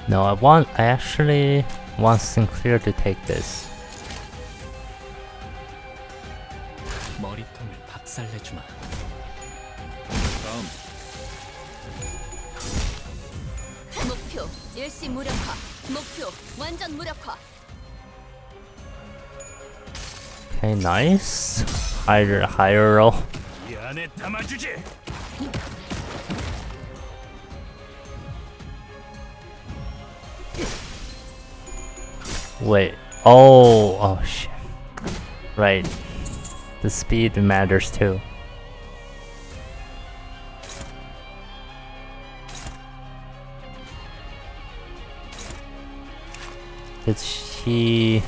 No, I actually want Sinclair to take this. 머리통을 박살내주마. 목표 일시 무력화. 목표 완전 무력화. Okay, nice. Higher roll. 이 안에 담아주지. Wait. Oh shit. Right. The speed matters too. Did he...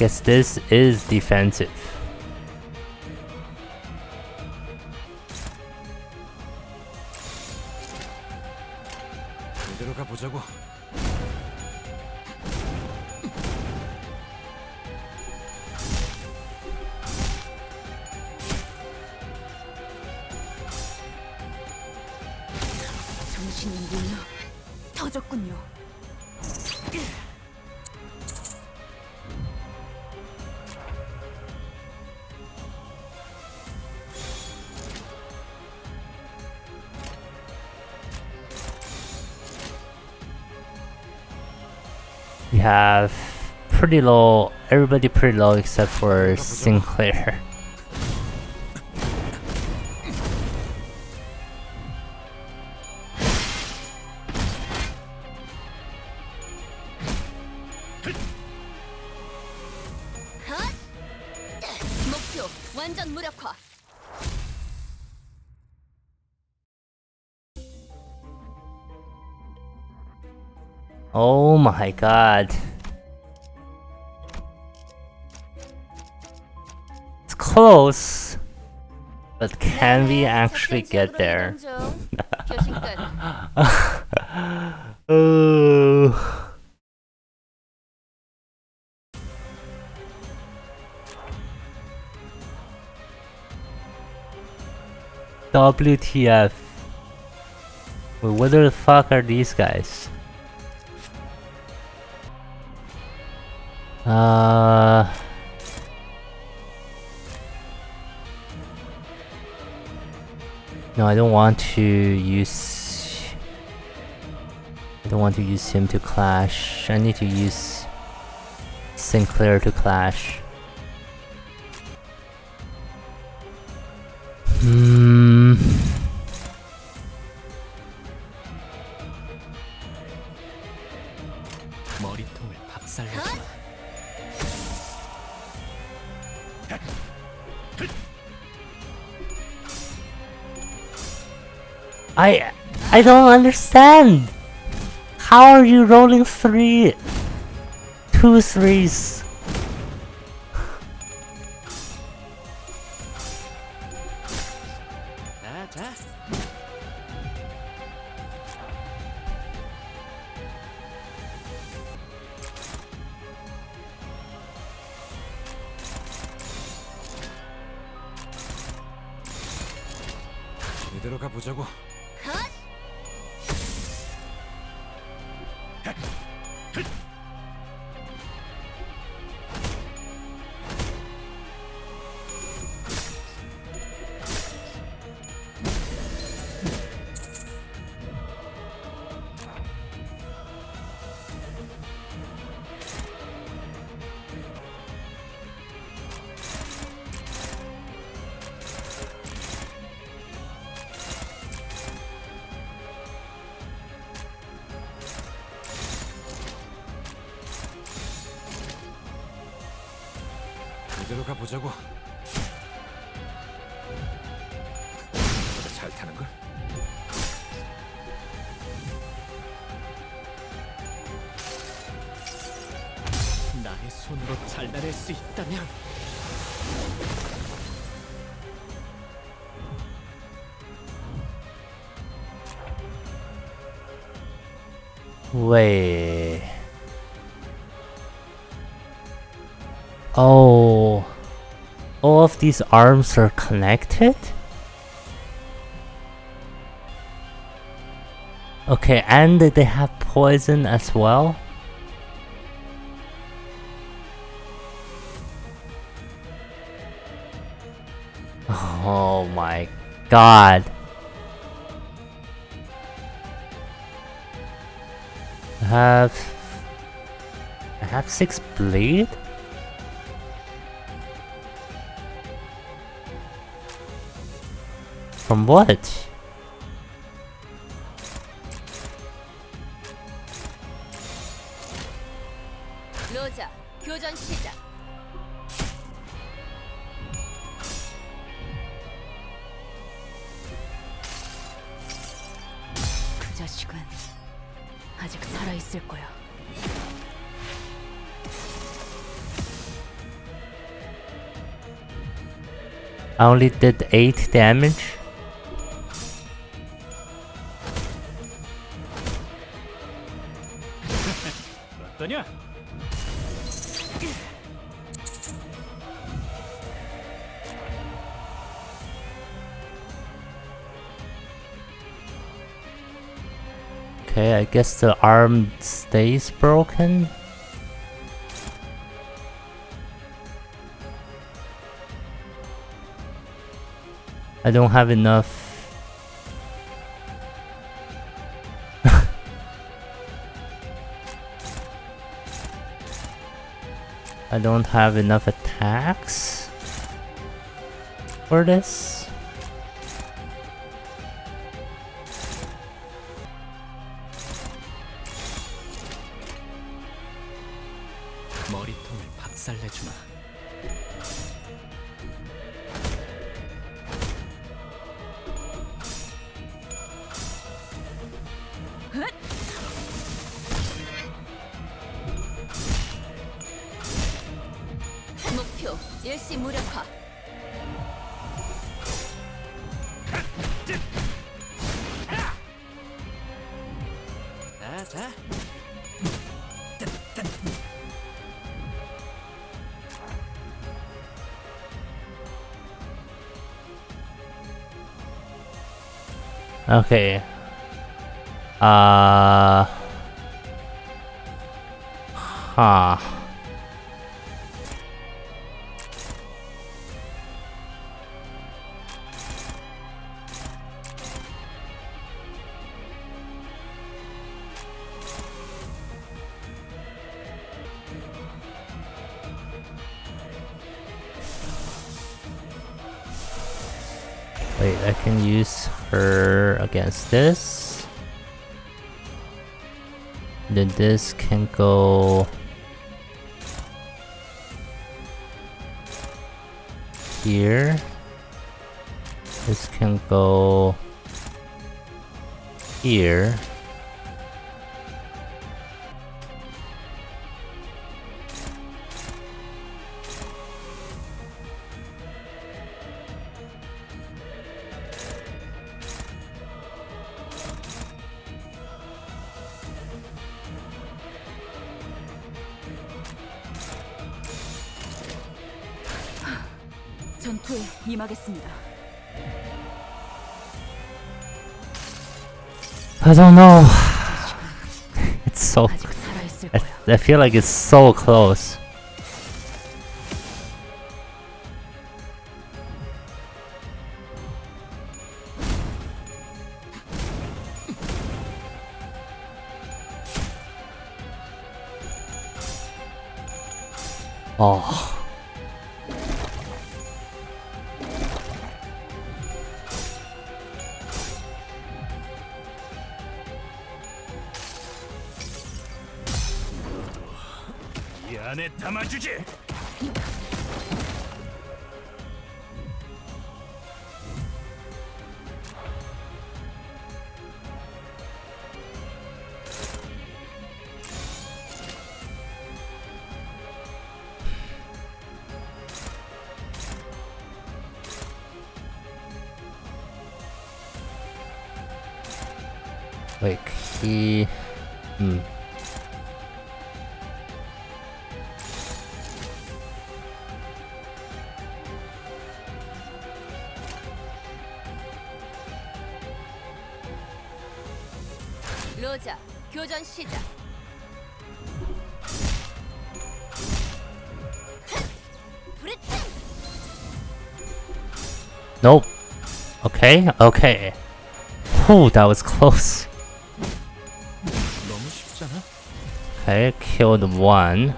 guess this is defensive. 이대로 가보자고. 정신이 물려 터졌군요. We have pretty low, everybody pretty low except for Sinclair. 핫! 목표 완전 무력화. Oh my god. It's close. But can we actually get there? 교신 끝. Oh. WTF. Wait, what the fuck are these guys? No, I don't want to use him to clash. I need to use Sinclair to clash. 머리통을 박살내지 마. I don't understand. How are you rolling two threes? 자. 이대로 가보자고. 핫! 이대로 가보자고. 잘 타는 걸. 나의 손으로 잘라낼 수 있다면 Wait. Oh. All of these arms are connected? Okay, and they have poison as well? Oh my god. I have 6 bleed? From what? 로자, 교전 시작. 그 자식은 아직 살아 있을 거야. I only did 8 damage. 어떠냐? Okay, I guess the arm stays broken. I don't have enough. I don't have enough attacks for this. 머리통을 박살내주마. 목표 일시 무력화. 자. Okay. Huh. Wait, I can use her against this. Then this can go here. This can go here. 전투에 임하겠습니다. I don't know. It's so. 아직 살아 있을 거야. I feel like it's so close. Oh. 이 안에 담아주지. Like he. 로자, 교전 시작. 브레튼! Nope. Okay, okay. Oh, that was close. 너무 쉽잖아. Okay, killed one.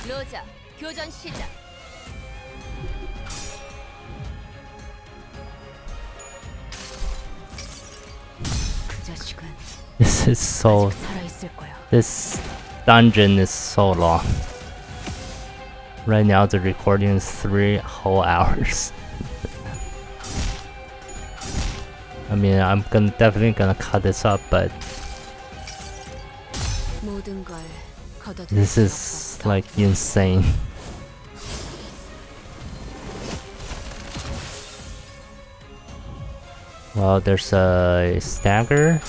로자, 교전 시작. 그 자식은 This is so. 살아 있을 거야. This dungeon is so long. Right now the recording is 3 whole hours. I mean, I'm definitely gonna cut this up, but this is like insane. Well, there's a stagger.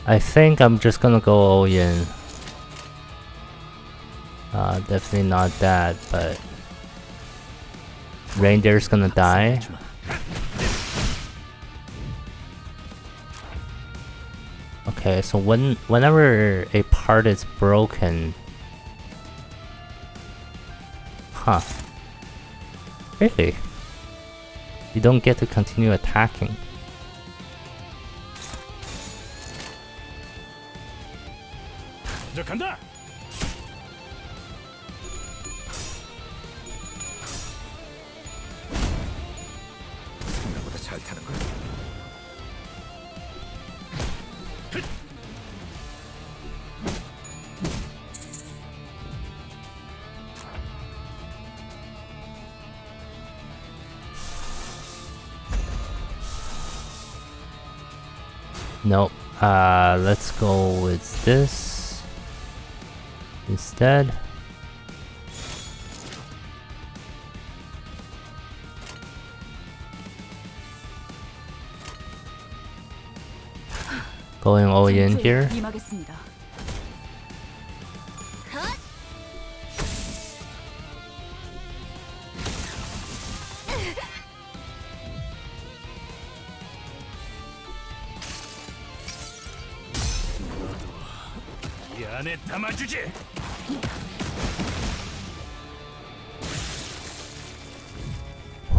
I think I'm just gonna go all in. Definitely not that, but reindeer's gonna die. Okay, so whenever a part is broken, huh? Really? You don't get to continue attacking. 나보다 잘 타는 거야. Nope. Let's go with this instead. Going all in here. 이 안에 담아주지.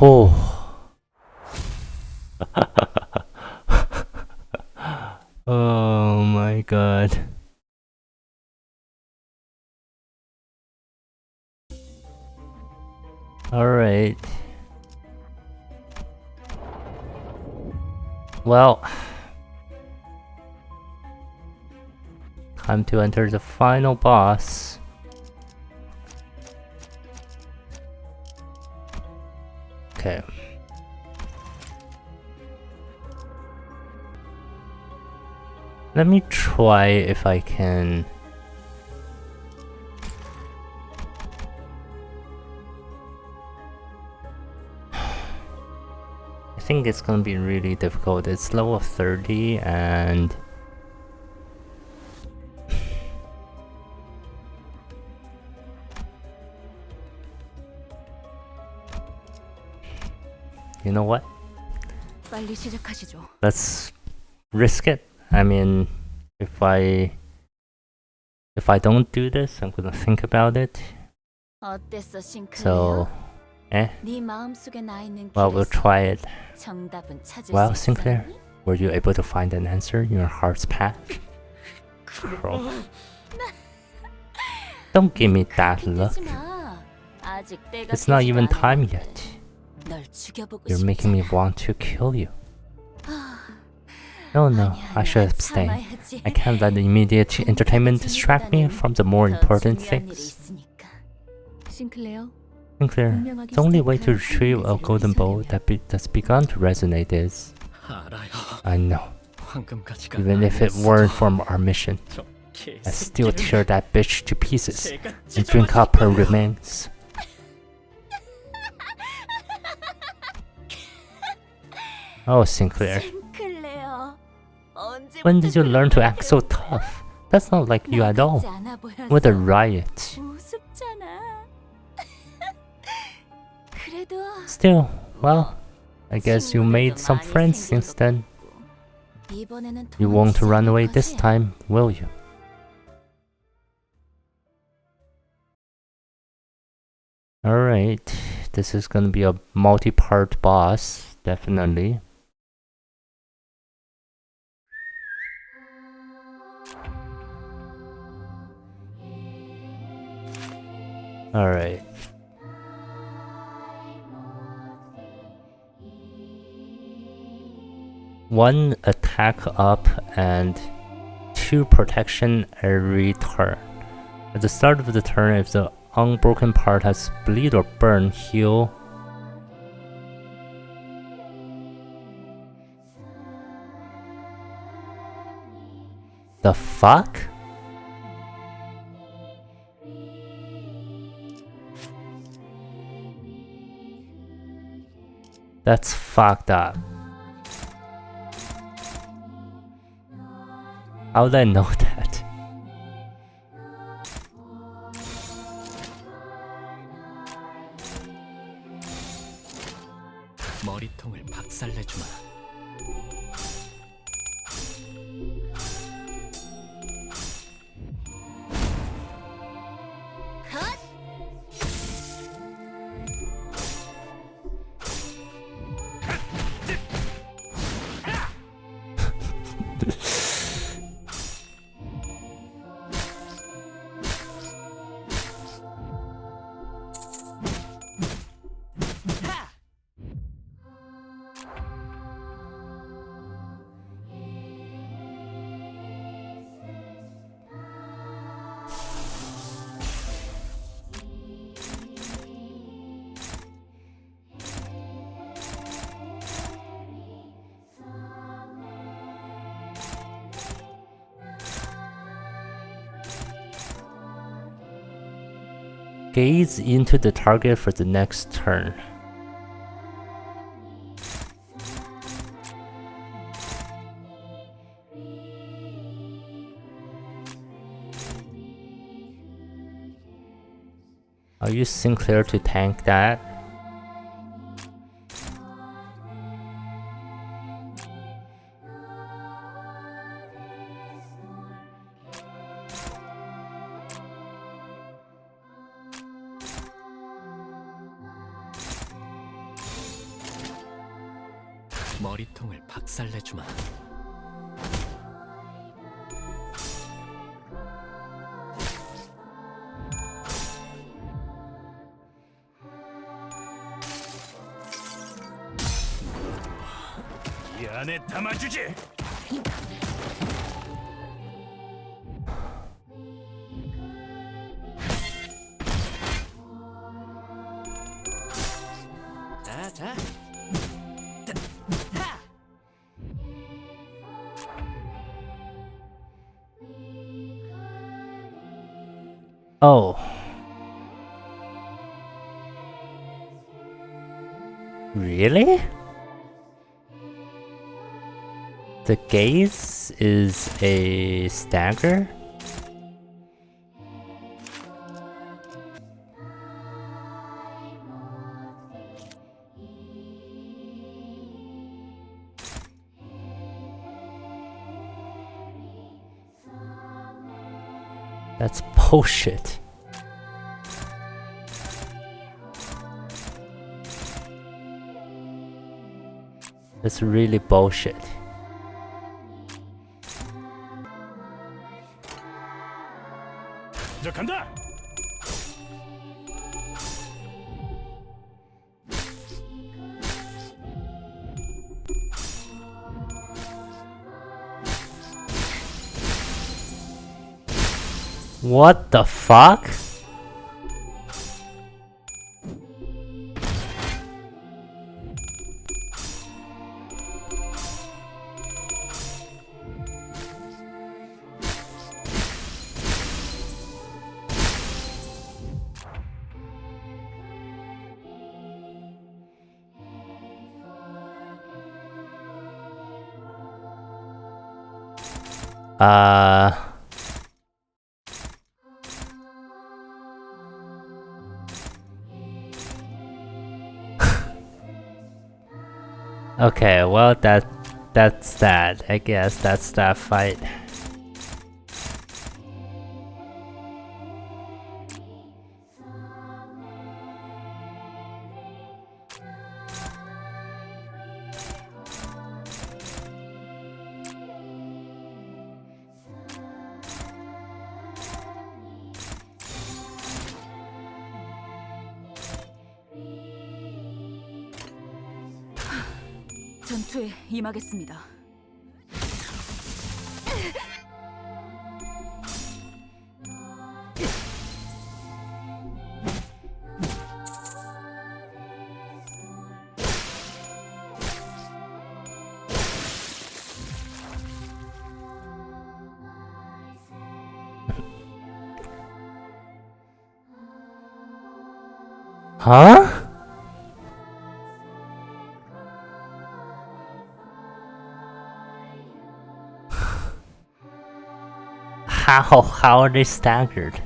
Oh. Oh my god. Alright. Well, time to enter the final boss. Okay. Let me try if I can. I think it's gonna be really difficult. It's level 30 and you know what? Let's risk it. I mean, if I don't do this, I'm gonna think about it. So, well, we'll try it. Well, Sinclair, were you able to find an answer in your heart's path? Bro. Don't give me that look. It's not even time yet. You're making me want to kill you. No, I should abstain. I can't let the immediate entertainment distract me from the more important things. Sinclair, the only way to retrieve a golden bow that's begun to resonate is... I know. Even if it weren't from our mission, I'd still tear that bitch to pieces and drink up her remains. Oh, Sinclair. When did you learn to act so tough? That's not like you at all. What a riot. Still, well, I guess you made some friends since then. You won't run away this time, will you? Alright, this is gonna be a multi-part boss, definitely. Alright. One attack up and 2 protection every turn. At the start of the turn, if the unbroken part has bleed or burn, heal. The fuck? That's fucked up. How did I know that? 머리통을 박살내주마. Gaze into the target for the next turn. I'll use Sinclair to tank that. 머리통을 박살내주마. 이 안에 담아주지. 자. Oh. Really? The gaze is a stagger? That's bullshit. That's really bullshit. 저 간다. What the fuck? Okay, well that's that. I guess that's that fight. 전투에 임하겠습니다. Huh? How are they staggered?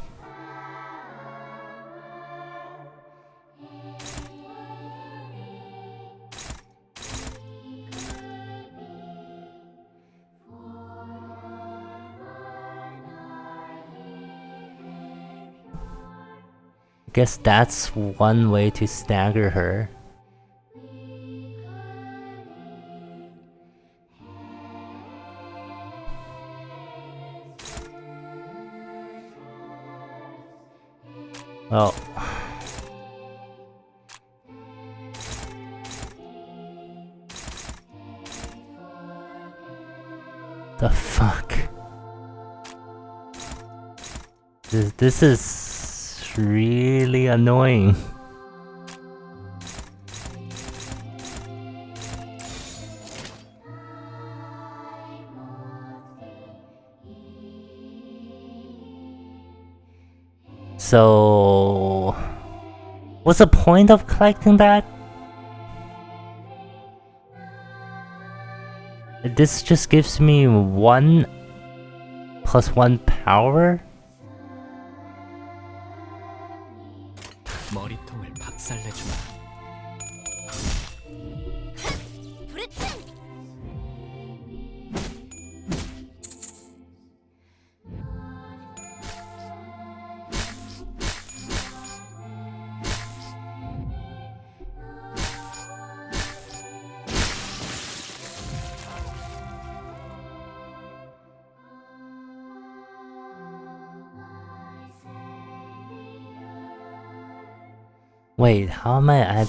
Guess that's one way to stagger her. Oh. The fuck? This is really annoying. So, what's the point of collecting that? This just gives me 1 + 1 power? 머리통을 박살내주마. Wait, how am I at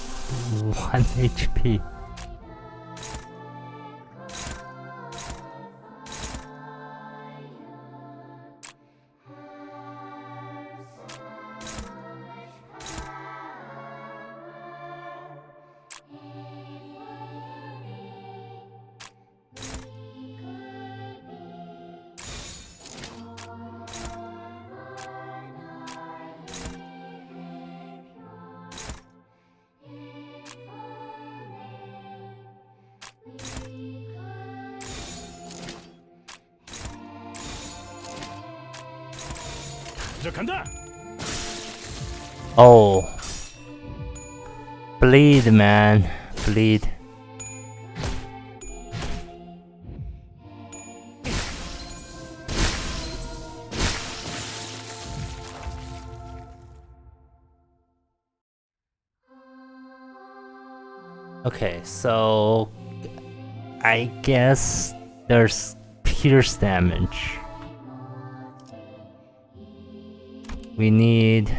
1 HP? 시작한다. Oh. Bleed, man. Bleed. Okay, so I guess there's pierce damage. We need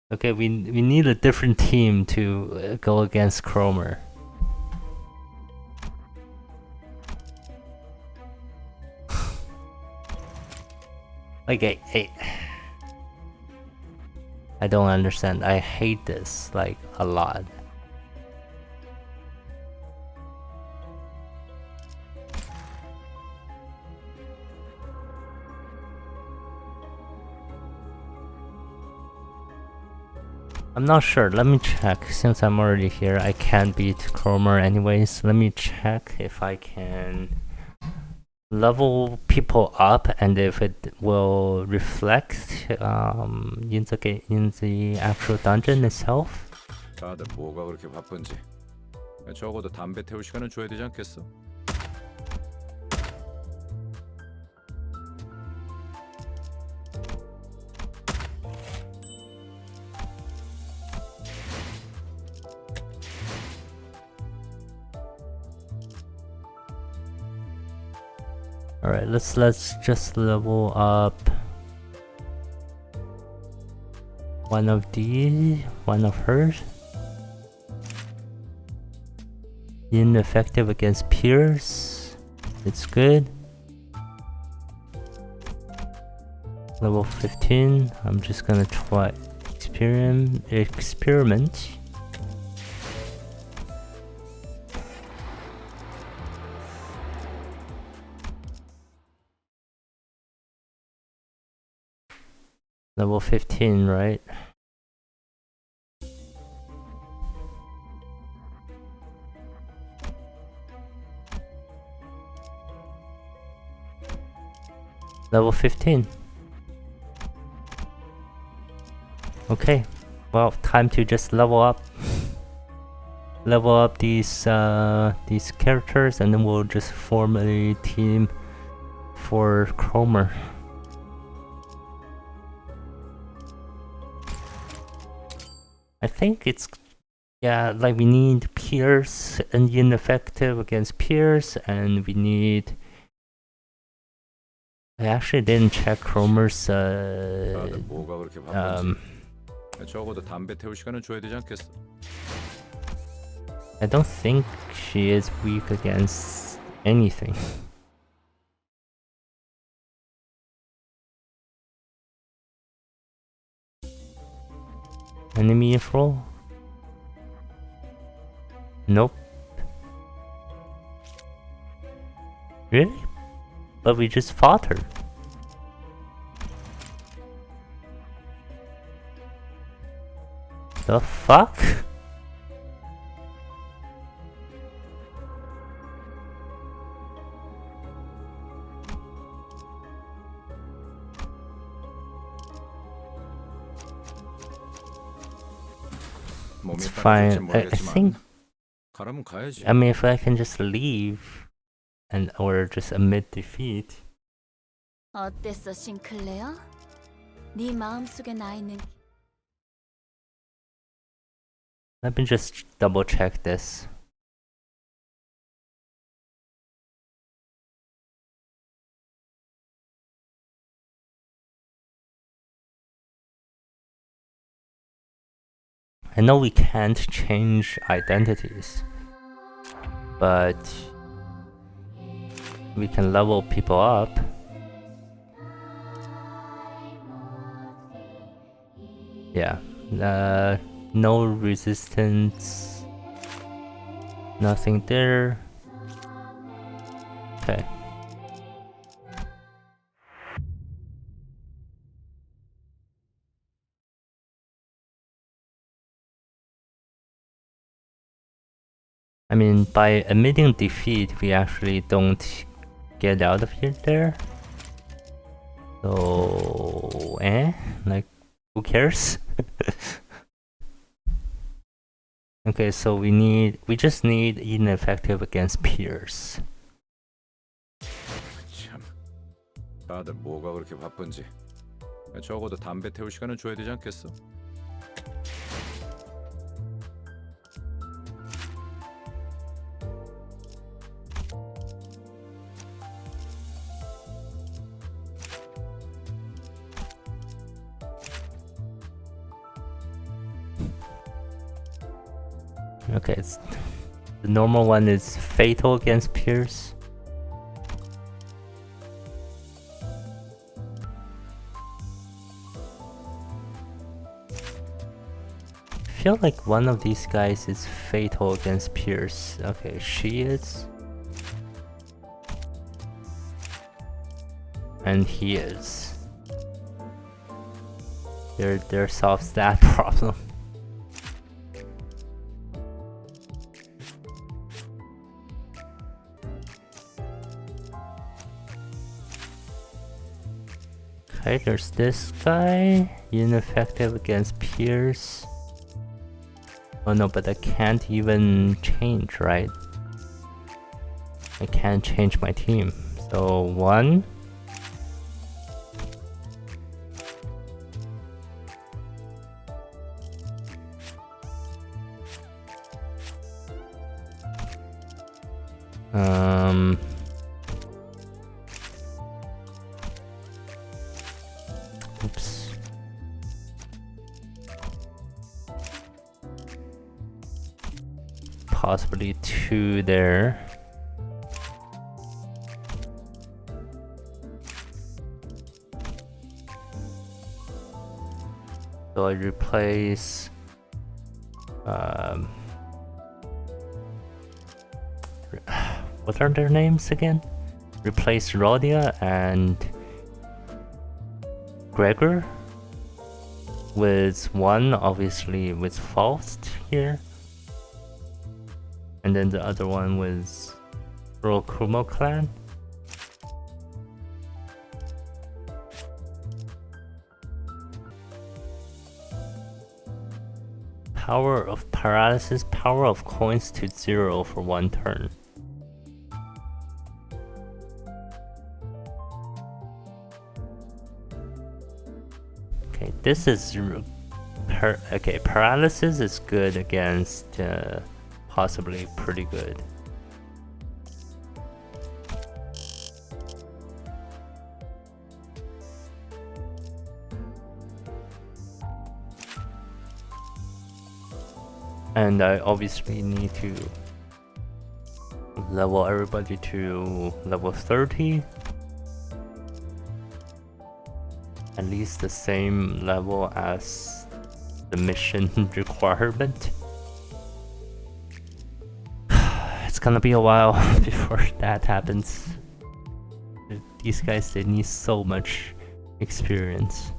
okay, we need a different team to go against Cromer. Like I don't understand. I hate this like a lot. I'm not sure. Let me check. Since I'm already here, I can't beat Cromer anyways. Let me check if I can level people up and if it will reflect in the actual dungeon itself. 다들 뭐가 그렇게 바쁜지. 적어도 담배 태울 시간은 줘야 되지 않겠어? All right, let's just level up one of these, one of hers. Ineffective against Pierce. It's good. Level 15. I'm just gonna try experiment. Level 15, right? Level 15. Okay, well, time to just level up. Level up these characters, and then we'll just form a team for Cromer. I think it's, yeah, like we need Pierce and ineffective against Pierce, and we need. I actually didn't check Cromer's 다들 뭐가 그렇게 바쁜지. 적어도 담배 태울 시간은 줘야 되지 않겠어? I don't think she is weak against anything. Enemy info? Nope. Really? But we just fought her. The fuck? It's fine. I think. 가라면 가야지. I mean, if I can just leave, and or just admit defeat. 어땠어, 싱클레어? 네 마음속에 나 있는 Let me just double check this. I know we can't change identities, but we can level people up. Yeah, no resistance, nothing there. Okay. I mean, by admitting defeat, we actually don't get out of here there. So, like, who cares? Okay, so we just need ineffective against Pierce. 참, 다들 뭐가 그렇게 바쁜지. 적어도 담배 태울 시간은 줘야 되지 않겠어? Okay, the normal one is fatal against Pierce. I feel like one of these guys is fatal against Pierce. Okay, she is. And he is. There solves that problem. Okay, there's this guy, ineffective against Pierce. Oh no, but I can't even change, right? I can't change my team. So 1. Oops. possibly 2 there. So I replace what are their names again? Replace Rhodia and Gregor with 1, obviously with Faust here, and then the other one with Kumo clan. Power of paralysis, power of coins to 0 for 1 turn. Okay, this is okay. Paralysis is good against possibly pretty good. And I obviously need to level everybody to level 30. At least the same level as the mission requirement. It's gonna be a while before that happens. These guys, they need so much experience.